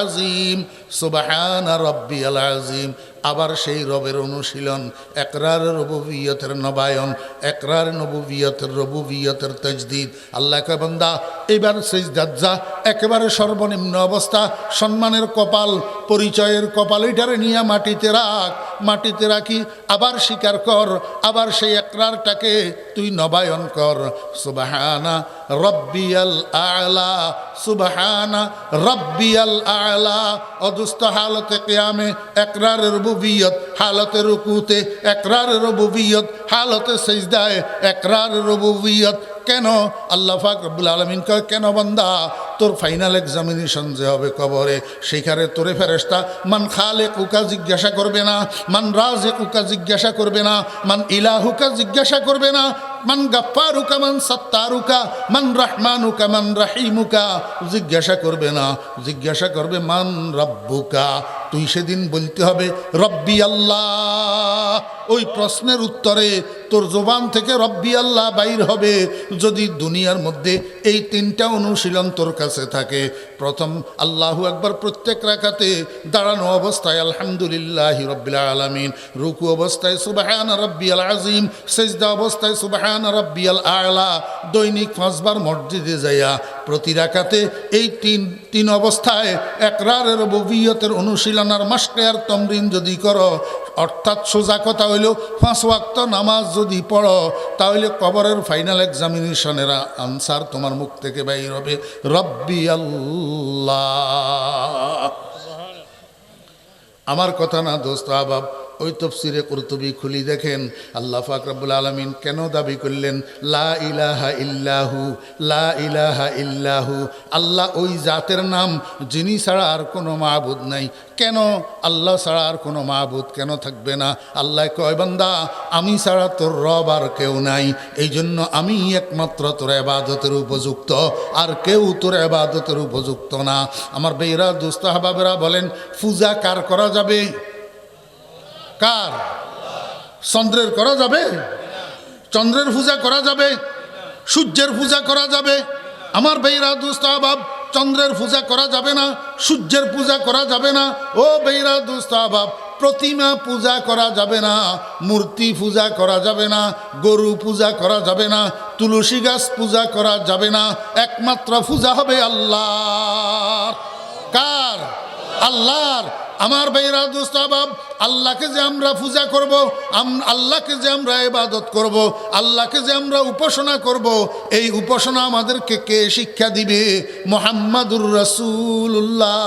আযীম, সুবহানা রব্বিয়াল আযীম। আবার সেই রবের অনুশীলন, একরার রুবুবিয়তের নবায়ন, একরার নবুবিয়তের রুবুবিয়তের তাজদীদ। আল্লাহ কয় বান্দা এবার সিজদাত যা, একেবারে সর্বনিম্ন অবস্থা, সম্মানের কপাল, পরিচয়ের কপাল, এটারে নিয়ে মাটিতে রাখ, মাটিতে রাখি আবার স্বীকার কর, আবার সেই একরারটাকে তুই নবায়ন কর। সুবহানা রব্বিয়াল আ'লা, সুবহানা রব্বিয়াল আ'লা। অদুস্ত হালতে কিয়ামে একরারের রুবুবিয়ত, হালতে রুকুতে একরারের রুবুবিয়ত, হালতে সিজদায় একরারের রুবুবিয়ত। কেন? আল্লাহ পাক রব্বুল আলামিন কয়, কেন বান্দা, তোর ফাইনাল এক্সামিনেশন যে হবে কবরে, সেখানে তোরে ফেরেশতা মান খালিকুকা জিজ্ঞাসা করবে না, মান রাজিকুকা জিজ্ঞাসা করবে না, মান ইলাহুকা জিজ্ঞাসা করবে না, মান গাফফারুকা, মান সাত্তারুকা, মান রহমানুকা, মান রাহিমুকা জিজ্ঞাসা করবে না। জিজ্ঞাসা করবে মান রাব্বুকা, তুই সেদিন বলতে হবে রব্বি আল্লাহ। ওই প্রশ্নের উত্তরে তোর জবান থেকে রব্বি আল্লাহ বাইর হবে যদি দুনিয়ার মধ্যে এই তিনটা অনুশীলন তোর কাছে থাকে। প্রথম আল্লাহু আকবার প্রত্যেক রাকাতে, দাঁড়ানো অবস্থায় আলহামদুলিল্লাহি রাব্বিল আলামিন, রুকু অবস্থায় সুবহান রাব্বিয়াল আযীম, সিজদা অবস্থায় সুবহান রাব্বিয়াল আ'লা। দৈনিক 5 বার মসজিদে যাইয়া প্রতি রাকাতে এই তিন অবস্থায় ইকরারের রুবুবিয়তের অনুশীলন আর মাশকে আর তামরিন যদি করো, অর্থাৎ সোজা কথা হইল 5 ওয়াক্ত নামাজ যদি পড়ো, তাহলে কবরের ফাইনাল এক্সামিনেশনের আনসার তোমার মুখ থেকে বাইর হবে রব্বি আল্লাহ। আমার কথা না দোস্ত আবাব, ওই তফসিরে কুরতুবী খুলি দেখেন আল্লাহ পাক রব্বুল আলামিন কেন দাবি করলেন লা ইলাহা ইল্লাহু, লা ইলাহা ইল্লাহু। আল্লাহ ওই জাতের নাম যিনি ছাড়া আর কোনো মাবুদ নাই। কেন আল্লাহ ছাড়া আর কোনো মাবুদ কেন থাকবে না? আল্লাহ কয় বান্দা আমি ছাড়া তোর রব আর কেউ নাই, এই জন্য আমি একমাত্র তোর ইবাদতের উপযুক্ত, আর কেউ তোর ইবাদতের উপযুক্ত না। আমার বেইরা দোস্ত আহবাবেরা বলেন পূজা কার করা যাবে? কার? চন্দ্রের করা যাবে? চন্দ্রের পূজা করা যাবে? সূর্যের পূজা করা যাবে? আমার বেইরা দোস্ত আহবাব, চন্দ্রের পূজা করা যাবে না, সূর্যের পূজা করা যাবে না। ও বেইরা দোস্ত আহবাব, প্রতিমা পূজা করা যাবে না, মূর্তি পূজা করা যাবে না, গরু পূজা করা যাবে না, তুলসী গাছ পূজা করা যাবে না। একমাত্র পূজা হবে আল্লাহর। কার? আল্লাহর। আমার বেইরা দোস্ত আহবাব, আল্লাহকে যে আমরা পূজা করব, আল্লাহকে যে আমরা ইবাদত করব, আল্লাহকে যে আমরা উপাসনা করব, এই উপাসনা আমাদেরকে কে শিক্ষা দিবে? মুহাম্মাদুর রাসূলুল্লাহ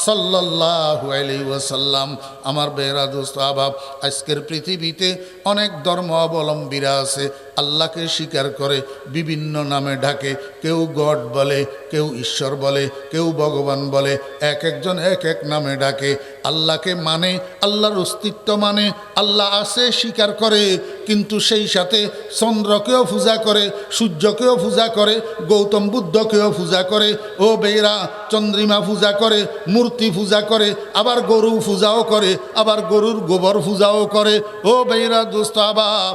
সাল্লাল্লাহু আলাইহি ওয়াসাল্লাম। আমার বেইরা দোস্ত আহবাব, আজকের পৃথিবীতে অনেক ধর্ম অবলম্বীরা আছে, আল্লাহকে স্বীকার করে বিভিন্ন নামে ডাকে। কেউ গড বলে, কেউ ঈশ্বর বলে, কেউ ভগবান বলে, এক একজন এক এক নামে ডাকে। আল্লাহকে মানে, আল্লাহর অস্তিত্ব মানে, আল্লাহ আছে স্বীকার করে, কিন্তু সেই সাথে চন্দ্রকেও পূজা করে, সূর্যকেও পূজা করে, গৌতম বুদ্ধকেও পূজা করে। ও বেইরা, চন্দ্রিমা পূজা করে, মূর্তি পূজা করে, আবার গরু পূজাও করে, আবার গরুর গোবর পূজাও করে। ও বেইরা দোস্ত আহবাব,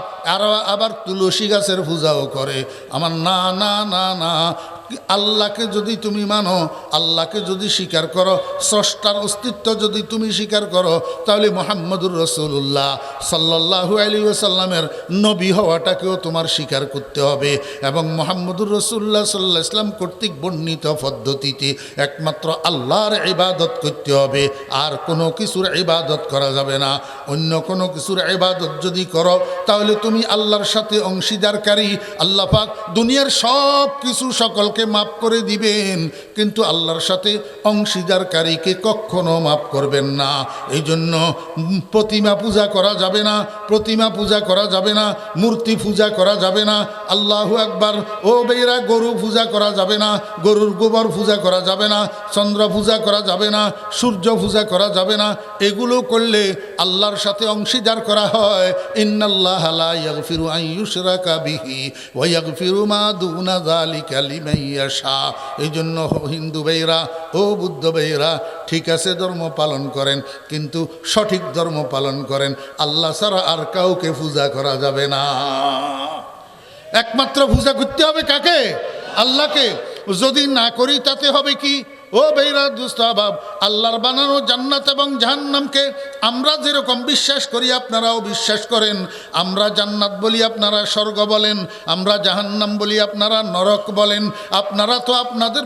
আবার তুলসী গাছের পূজাও করে। আমার না না না না, আল্লাহকে যদি তুমি মানো, আল্লাহকে যদি স্বীকার করো, স্রষ্টার অস্তিত্ব যদি তুমি স্বীকার করো, তাহলে মুহাম্মদুর রাসূলুল্লাহ সাল্লাল্লাহু আলাইহি ওয়াসাল্লামের নবী হওয়াটাকেও তোমার স্বীকার করতে হবে। এবং মুহাম্মদুর রাসূলুল্লাহ সাল্লাল্লাহু আলাইহি ওয়াসাল্লাম কর্তৃক বর্ণিত পদ্ধতিতে একমাত্র আল্লাহর ইবাদত করতে হবে, আর কোনো কিছুর ইবাদত করা যাবে না। অন্য কোনো কিছুর ইবাদত যদি করো, তাহলে তুমি আল্লাহর সাথে অংশীদারকারী। আল্লাহ পাক দুনিয়ার সব কিছু সকলকে মাফ করে দিবেন, কিন্তু আল্লাহর সাথে অংশীদারকারীকে কখনো মাফ করবেন না। এই জন্য প্রতিমা পূজা করা যাবে না, প্রতিমা পূজা করা যাবে না, মূর্তি পূজা করা যাবে না। আল্লাহু আকবার। ও বেইরা, গরু পূজা করা যাবে না, গরুর গোবর পূজা করা যাবে না, চন্দ্র পূজা করা যাবে না, সূর্য পূজা করা যাবে না। এগুলো করলে আল্লাহর সাথে অংশীদার করা হয়। ইন্নাল্লাহা লা ইয়াগফিরু আন ইউশরাকা বিহি ওয়া ইয়াগফিরু মা দুনা যালিকা লিমান ইয়াশা। এই জন্য হিন্দু ভাইরা, ও বুদ্ধ ভাইরা, ঠিক আছে ধর্ম পালন করেন, কিন্তু সঠিক ধর্ম পালন করেন। আল্লাহ ছাড়া আর কাউকে পূজা করা যাবে না। একমাত্র পূজা করতে হবে কাকে? আল্লাহকে। যদি না করি তাতে হবে কি? ও বেইরা দোস্ত আহবাব, আল্লাহর বানানো জান্নাত এবং জাহান্নামকে আমরা যেরকম বিশ্বাস করি আপনারাও বিশ্বাস করেন। আমরা জান্নাত বলি, আপনারা স্বর্গ বলেন, আমরা জাহান্নাম বলি, আপনারা নরক বলেন। আপনারা তো আপনাদের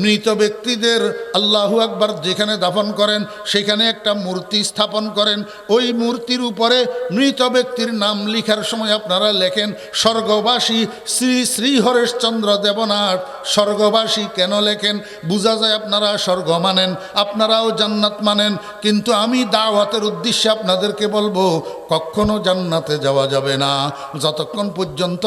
মৃত ব্যক্তিদের আল্লাহু আকবার যেখানে দাফন করেন, সেখানে একটা মূর্তি স্থাপন করেন। ওই মূর্তির উপরে মৃত ব্যক্তির নাম লিখার সময় আপনারা লেখেন স্বর্গবাসী শ্রী শ্রী হরেশচন্দ্র দেবনাথ। স্বর্গবাসী কেন লেখেন? বোঝা যায় আপনারা স্বর্গ মানেন, আপনারাও জান্নাত মানেন। কিন্তু আমি দাওয়াতের উদ্দেশ্যে আপনাদেরকে বলবো, কখনো জান্নাতে যাওয়া যাবে না যতক্ষণ পর্যন্ত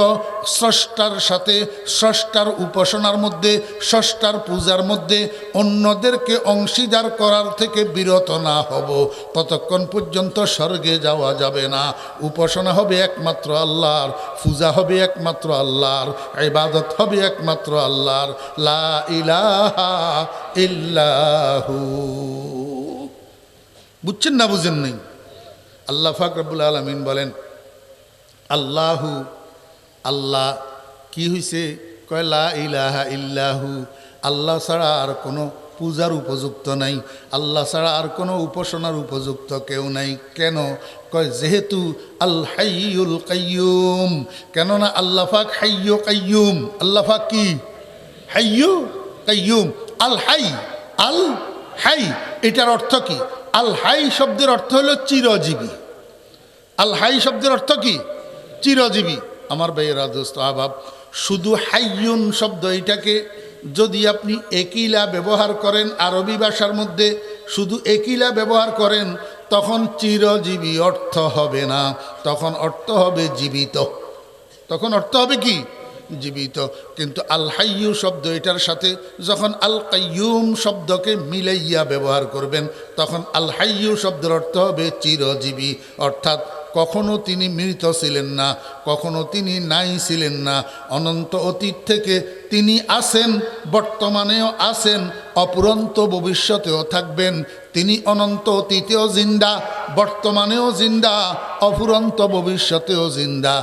স্রষ্টার সাথে, স্রষ্টার উপাসনার মধ্যে, স্রষ্টার পূজার মধ্যে অন্যদেরকে অংশীদার করার থেকে বিরত না হব, ততক্ষণ পর্যন্ত স্বর্গে যাওয়া যাবে না। উপাসনা হবে একমাত্র আল্লাহর, পূজা হবে একমাত্র আল্লাহর, ইবাদত হবে একমাত্র আল্লাহর। লা ইলাহা ইল্লাহু। বুঝছেন না বুঝেন নাই? আল্লাহ পাক রব্বুল আলামিন বলেন আল্লাহু, আল্লাহ কি হইছে? কয় লা ইলাহা ইল্লাহু, আল্লাহ ছাড়া আর কোনো পূজার উপযুক্ত নাই, আল্লাহ ছাড়া আর কোনো উপাসনার উপযুক্ত কেউ নাই। কেন? কয় যেহেতু আল হাইয়ুল কাইয়ুম, কেননা আল্লাহ পাক হাইয়্যু কাইয়ুম। আল্লাহ পাক কি? হাইয়্যু কাইয়ুম। আল হাই, আল হাই, এটার অর্থ কি? আল হাই শব্দের অর্থ হলো চিরজীবী। আল হাই শব্দের অর্থ কি? চিরজীবী। আমার ভাইয়েরা, দোস্ত আহবাব, শুধু হাইয়ুন শব্দ এটাকে যদি আপনি একিলা ব্যবহার করেন, আরবি ভাষার মধ্যে শুধু একিলা ব্যবহার করেন, তখন চিরজীবী অর্থ হবে না, তখন অর্থ হবে জীবিত। তখন অর্থ হবে কি? জীবিত। কিন্তু আল হাইয়ু শব্দ এটার সাথে যখন আল কাইয়ুম শব্দকে মিলাইয়া ব্যবহার করবেন, তখন আল হাইয়ু শব্দের অর্থ হবে চিরজীবী। অর্থাৎ কখনো তিনি মৃত ছিলেন না, কখনো তিনি নাই ছিলেন না, অনন্ত অতীত থেকে তিনি আছেন, বর্তমানেও আছেন, অপুরন্ত ভবিষ্যতেও থাকবেন। তিনি অনন্ত অতীতেও জিন্দা, বর্তমানেও জিন্দা, অপুরন্ত ভবিষ্যতেও জিন্দা।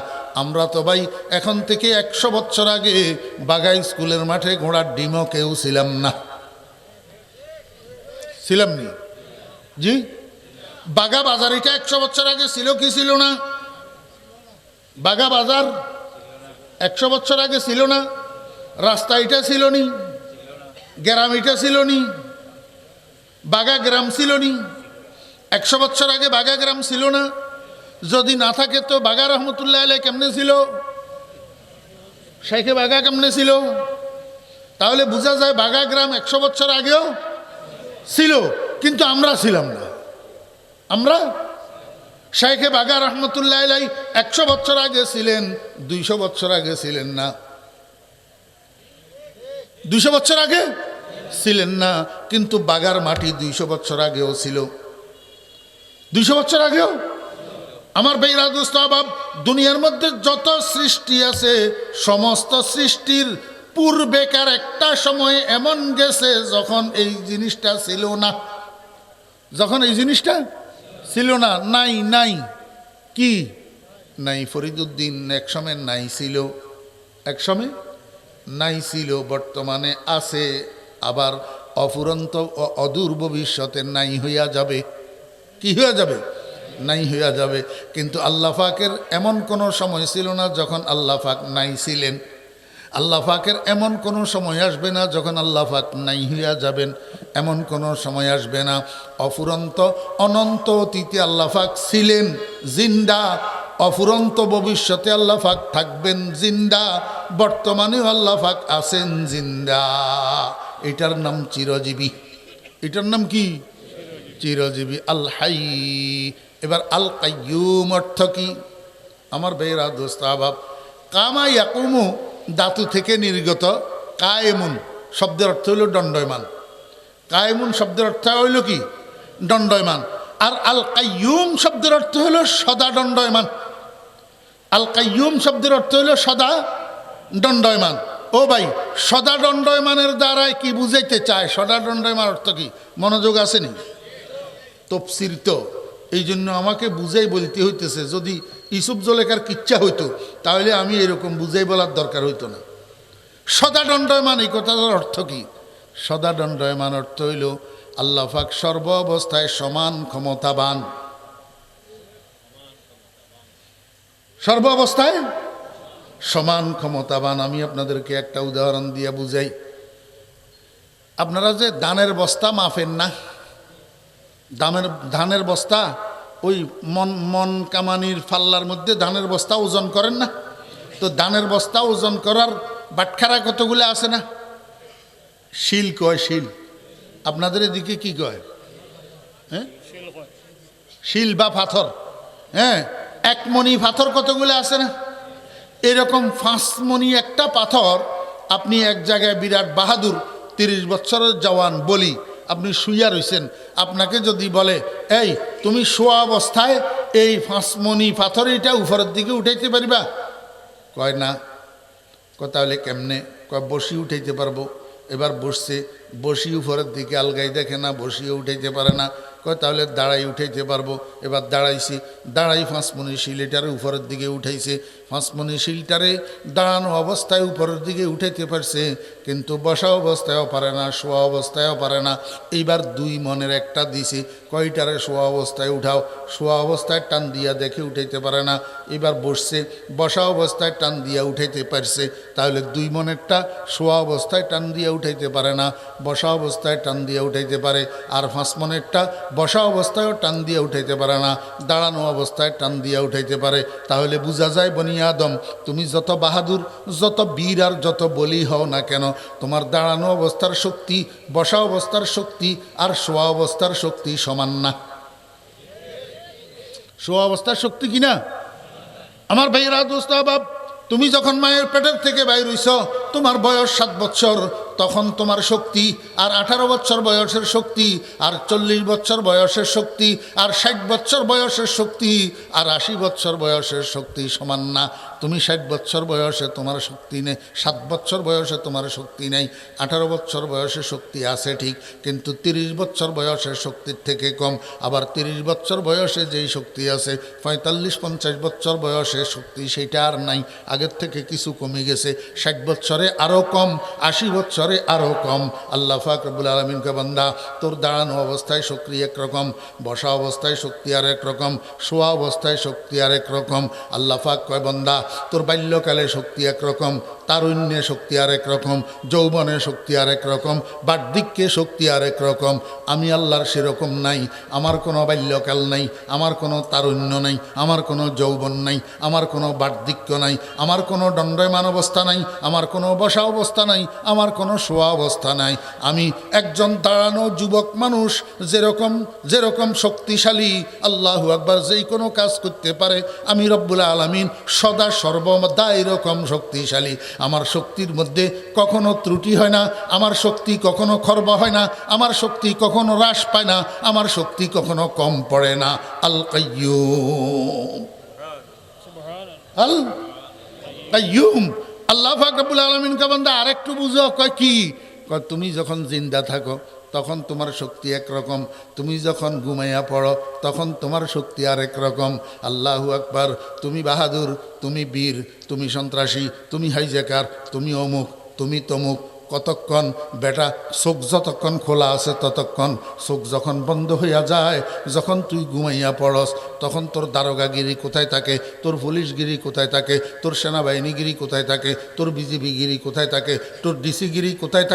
আমরা তো ভাই এখন থেকে 100 বছর আগে বাগাই স্কুলের মাঠে ঘোড়ার ডিমও কেউ ছিলাম না, ছিলাম নি? জি, বাগা বাজার এটা 100 বছর আগে ছিল কি ছিল না? বাগা বাজার 100 বছর আগে ছিল না? রাস্তা এটা ছিল নি? গ্রাম এটা ছিল নি? বাগা গ্রাম ছিল নি? 100 বছর আগে বাগা গ্রাম ছিল না? যদি না থাকে তো বাগা রহমতুল্লাহ আলাইহি কেমনে ছিল? শেখে বাগা কেমনে ছিল? তাহলে বোঝা যায় বাগা গ্রাম 100 বছর আগেও ছিল, কিন্তু আমরা ছিলাম না। আমরা শেখে বাগা রহমতুল্লাহ আলাইহি 100 বছর আগে ছিলেন, 200 বছর আগে ছিলেন না। 200 বছর আগে ছিলেন না, কিন্তু বাগার মাটি 200 বছর আগেও ছিল। 200 বছর আগেও। আমার ভাইরা, দোস্ত আহবাব, দুনিয়ার মধ্যে যত সৃষ্টি আছে, সমস্ত সৃষ্টির পূর্বেকার একটা সময় এমন গেছে যখন এই জিনিসটা ছিল না, যখন এই জিনিসটা ছিল না। নাই, নাই কি? নাই ফরিদুদ্দিন এক সময় নাই ছিল, এক সময় নাই ছিল, বর্তমানে আছে, আবার অফুরন্ত অদূর ভবিষ্যতে নাই হইয়া যাবে। কি হইয়া যাবে? নাই হইয়া যাবে। কিন্তু আল্লাহ পাকের এমন কোনো সময় ছিল না যখন আল্লাহ পাক নাই ছিলেন। আল্লাহ পাকের এমন কোনো সময় আসবে না যখন আল্লাহ পাক নাই হইয়া যাবেন, এমন কোনো সময় আসবে না। অফুরন্ত অনন্ত অতীতে আল্লাহ পাক ছিলেন জিন্দা, অফুরন্ত ভবিষ্যতে আল্লাহ পাক থাকবেন জিন্দা, বর্তমানেও আল্লাহ পাক আছেন জিন্দা। এটার নাম চিরজীবী। এটার নাম কি? চিরজীবী, আল হাই। এবার আল কাইয়ুম অর্থ কি? আমার ভাইয়েরা, দোস্ত আহবাব, কামা ইয়াকুমু ধাতু থেকে নির্গত। কায়েমুন শব্দের অর্থ হইল দণ্ডয়মান। কায়েমুন শব্দের অর্থ হইল কি? দণ্ডয়মান। আর আল কাইয়ুম শব্দের অর্থ হইল সদা দণ্ডয়মান। আল কাইয়ুম শব্দের অর্থ হইল সদা দণ্ডয়মান। ও ভাই, সদা দণ্ডয়মানের দ্বারাই কি বুঝাইতে চায়? সদা দণ্ডয়মান অর্থ কি? মনোযোগ আসেনি? তফসির তো এই জন্য আমাকে বুঝাই বলতে হইতেছে। যদি ইউসুফ জলেখার কিচ্ছা হইতো তাহলে আমি এরকম বুঝাই বলার দরকার হইতো না। সদা দণ্ডয়মান এই কথাটার অর্থ কি? সদা দণ্ডয়মান অর্থ হইল আল্লাহ পাক সর্ব অবস্থায় সমান ক্ষমতাবান। সর্ব অবস্থায় সমান ক্ষমতাবান। আমি আপনাদেরকে একটা উদাহরণ দিয়ে বুঝাই। আপনারা যে ধানের বস্তা মাফেন না, ধানের বস্তা ওই মন কামানির ফাল্লার মধ্যে ধানের বস্তা ওজন করেন না? তো ধানের বস্তা ওজন করার বাটখারা কতগুলো আছে না? শিল কয়, শিল। আপনাদের এদিকে কি কয়? হ্যাঁ, শিল বা পাথর। হ্যাঁ, 1 মণি পাথর কতগুলো আছে না? এরকম 5 মণি একটা পাথর আপনি এক জায়গায় বিরাট বাহাদুর 30 বছরের জওয়ান বলি, আপনি শুইয়া রইছেন। আপনাকে যদি বলে, এই তুমি শোয়া অবস্থায় এই 5 মণি পাথর এটা উপরের দিকে উঠাইতে পারিবা? কয় না। তাহলে কেমনে? কয় বসি উঠাইতে পারবো। এবার বসছে, বসি উপরের দিকে আলগাই দেখে না, বসিয়ে উঠাইতে পারে না। কয় তাহলে দাঁড়াই উঠাইতে পারবো। এবার দাঁড়াইছি, দাঁড়াই ফাঁসমনি শিলটারে উপরের দিকে উঠাইছে, ফাঁসমনি শিলটারে দাঁড়ানো অবস্থায় উপরের দিকে উঠাইতে পারছে, কিন্তু বসা অবস্থায়ও পারে না, শোয়া অবস্থায়ও পারে না। এইবার দুই মনের একটা দিছে, কয়টারে শোয়া অবস্থায় উঠাও, শোয়া অবস্থায় টান দিয়া দেখে উঠাইতে পারে না। এবার বসছে, বসা অবস্থায় টান দিয়া উঠাইতে পারছে, তাহলে দুই মনেরটা শোয়া অবস্থায় টান দিয়া উঠাইতে পারে না, বসা অবস্থায় টান দিয়া উঠাইতে পারে। আর পাঁচ মনেরটা বসা অবস্থায়ও টান দিয়া উঠাইতে পারে না, দাঁড়ানো অবস্থায় টান দিয়া উঠাইতে পারে। তাহলে বোঝা যায় বনি আদম, তুমি যত বাহাদুর, যত বীর আর যত বলি হও না কেন, তোমার দাঁড়ানো অবস্থার শক্তি, বসা অবস্থার শক্তি আর শোয়া অবস্থার শক্তি সমান না। শোয়া অবস্থার শক্তি কিনা আমার ভাইয়েরা, দোস্ত বাপ, তুমি যখন মায়ের পেটের থেকে বাইর হইছ, তোমার বয়স 7 বছর, তখন তোমার শক্তি আর 18 বছর বয়সের শক্তি আর 40 বছর বয়সের শক্তি আর 60 বছর বয়সের শক্তি আর 80 বছর বয়সের শক্তি সমান না। তুমি 60 বছর বয়সে তোমার শক্তি নেই, 7 বছর বয়সে তোমার শক্তি নেই, 18 বছর বয়সে শক্তি আছে ঠিক, কিন্তু 30 বছর বয়সের শক্তির থেকে কম। আবার 30 বছর বয়সে যেই শক্তি আছে, 45-50 বছর বয়সে শক্তি সেইটা আর নাই, আগের থেকে কিছু কমে গেছে। 60 বছরে আরও কম, 80 বছরে আরও কম। আল্লাহ পাক রব্বুল আলামিন কে বান্দা, তোর দাঁড়ানো অবস্থায় শক্তি একরকম, বসা অবস্থায় শক্তি আর একরকম, শোয়া অবস্থায় শক্তি আর একরকম। আল্লাহ পাক কয় বান্দা, তোর বাল্যকালে শক্তি একরকম, তারুণ্যে শক্তি আর একরকম, যৌবনে শক্তি আর একরকম, বার্ধক্যে শক্তি আর একরকম। আমি আল্লাহর সেরকম নাই। আমার কোনো বাল্যকাল নাই, আমার কোনো তারুণ্য নাই, আমার কোনো যৌবন নাই, আমার কোনো বার্ধক্য নাই, আমার কোনো দণ্ডায়মান অবস্থা নাই, আমার কোনো বসা অবস্থা নাই, আমার কোনো শোয়া অবস্থা নাই। আমি একজন দাঁড়ানো যুবক মানুষ, যেরকম যেরকম শক্তিশালী, আল্লাহু আকবার, যেই কোনো কাজ করতে পারে, আমি রব্বুল আলামিন সদা সর্বদা এরকম শক্তিশালী। আমার শক্তির মধ্যে কখনো ত্রুটি হয় না, আমার শক্তি কখনো খর্ব হয় না, আমার শক্তি কখনো হ্রাস পায় না, আমার শক্তি কখনো কম পড়ে না। আল কাইয়ুম, আল কাইয়ুম। আল্লাহ পাক রব্বুল আলামিন কে বান্দা আরেকটু বুঝো, কয় কি? কয় তুমি যখন জিন্দা থাকো তখন তোমার শক্তি একরকম, তুমি যখন ঘুমাইয়া পড়ো তখন তোমার শক্তি আরেক রকম। আল্লাহু আকবার। তুমি বাহাদুর, তুমি বীর, তুমি সন্ত্রাসী, তুমি হাইজ্যাকার, তুমি অমুক, তুমি তমুক, কতক্ষণ বেটা চোখ যতক্ষণ খোলা আছে ততক্ষণ, চোখ যখন বন্ধ হইয়া যায়, যখন তুই ঘুমাইয়া পড়স, তখন তোর দারোগাগিরি কোথায় থাকে, তোর পুলিশগিরি কোথায় থাকে, তোর সেনাবাহিনীগিরি কোথায় থাকে, তোর বিজিবিগিরি কোথায় থাকে, তোর ডিসিগিরি কোথায় থাকে,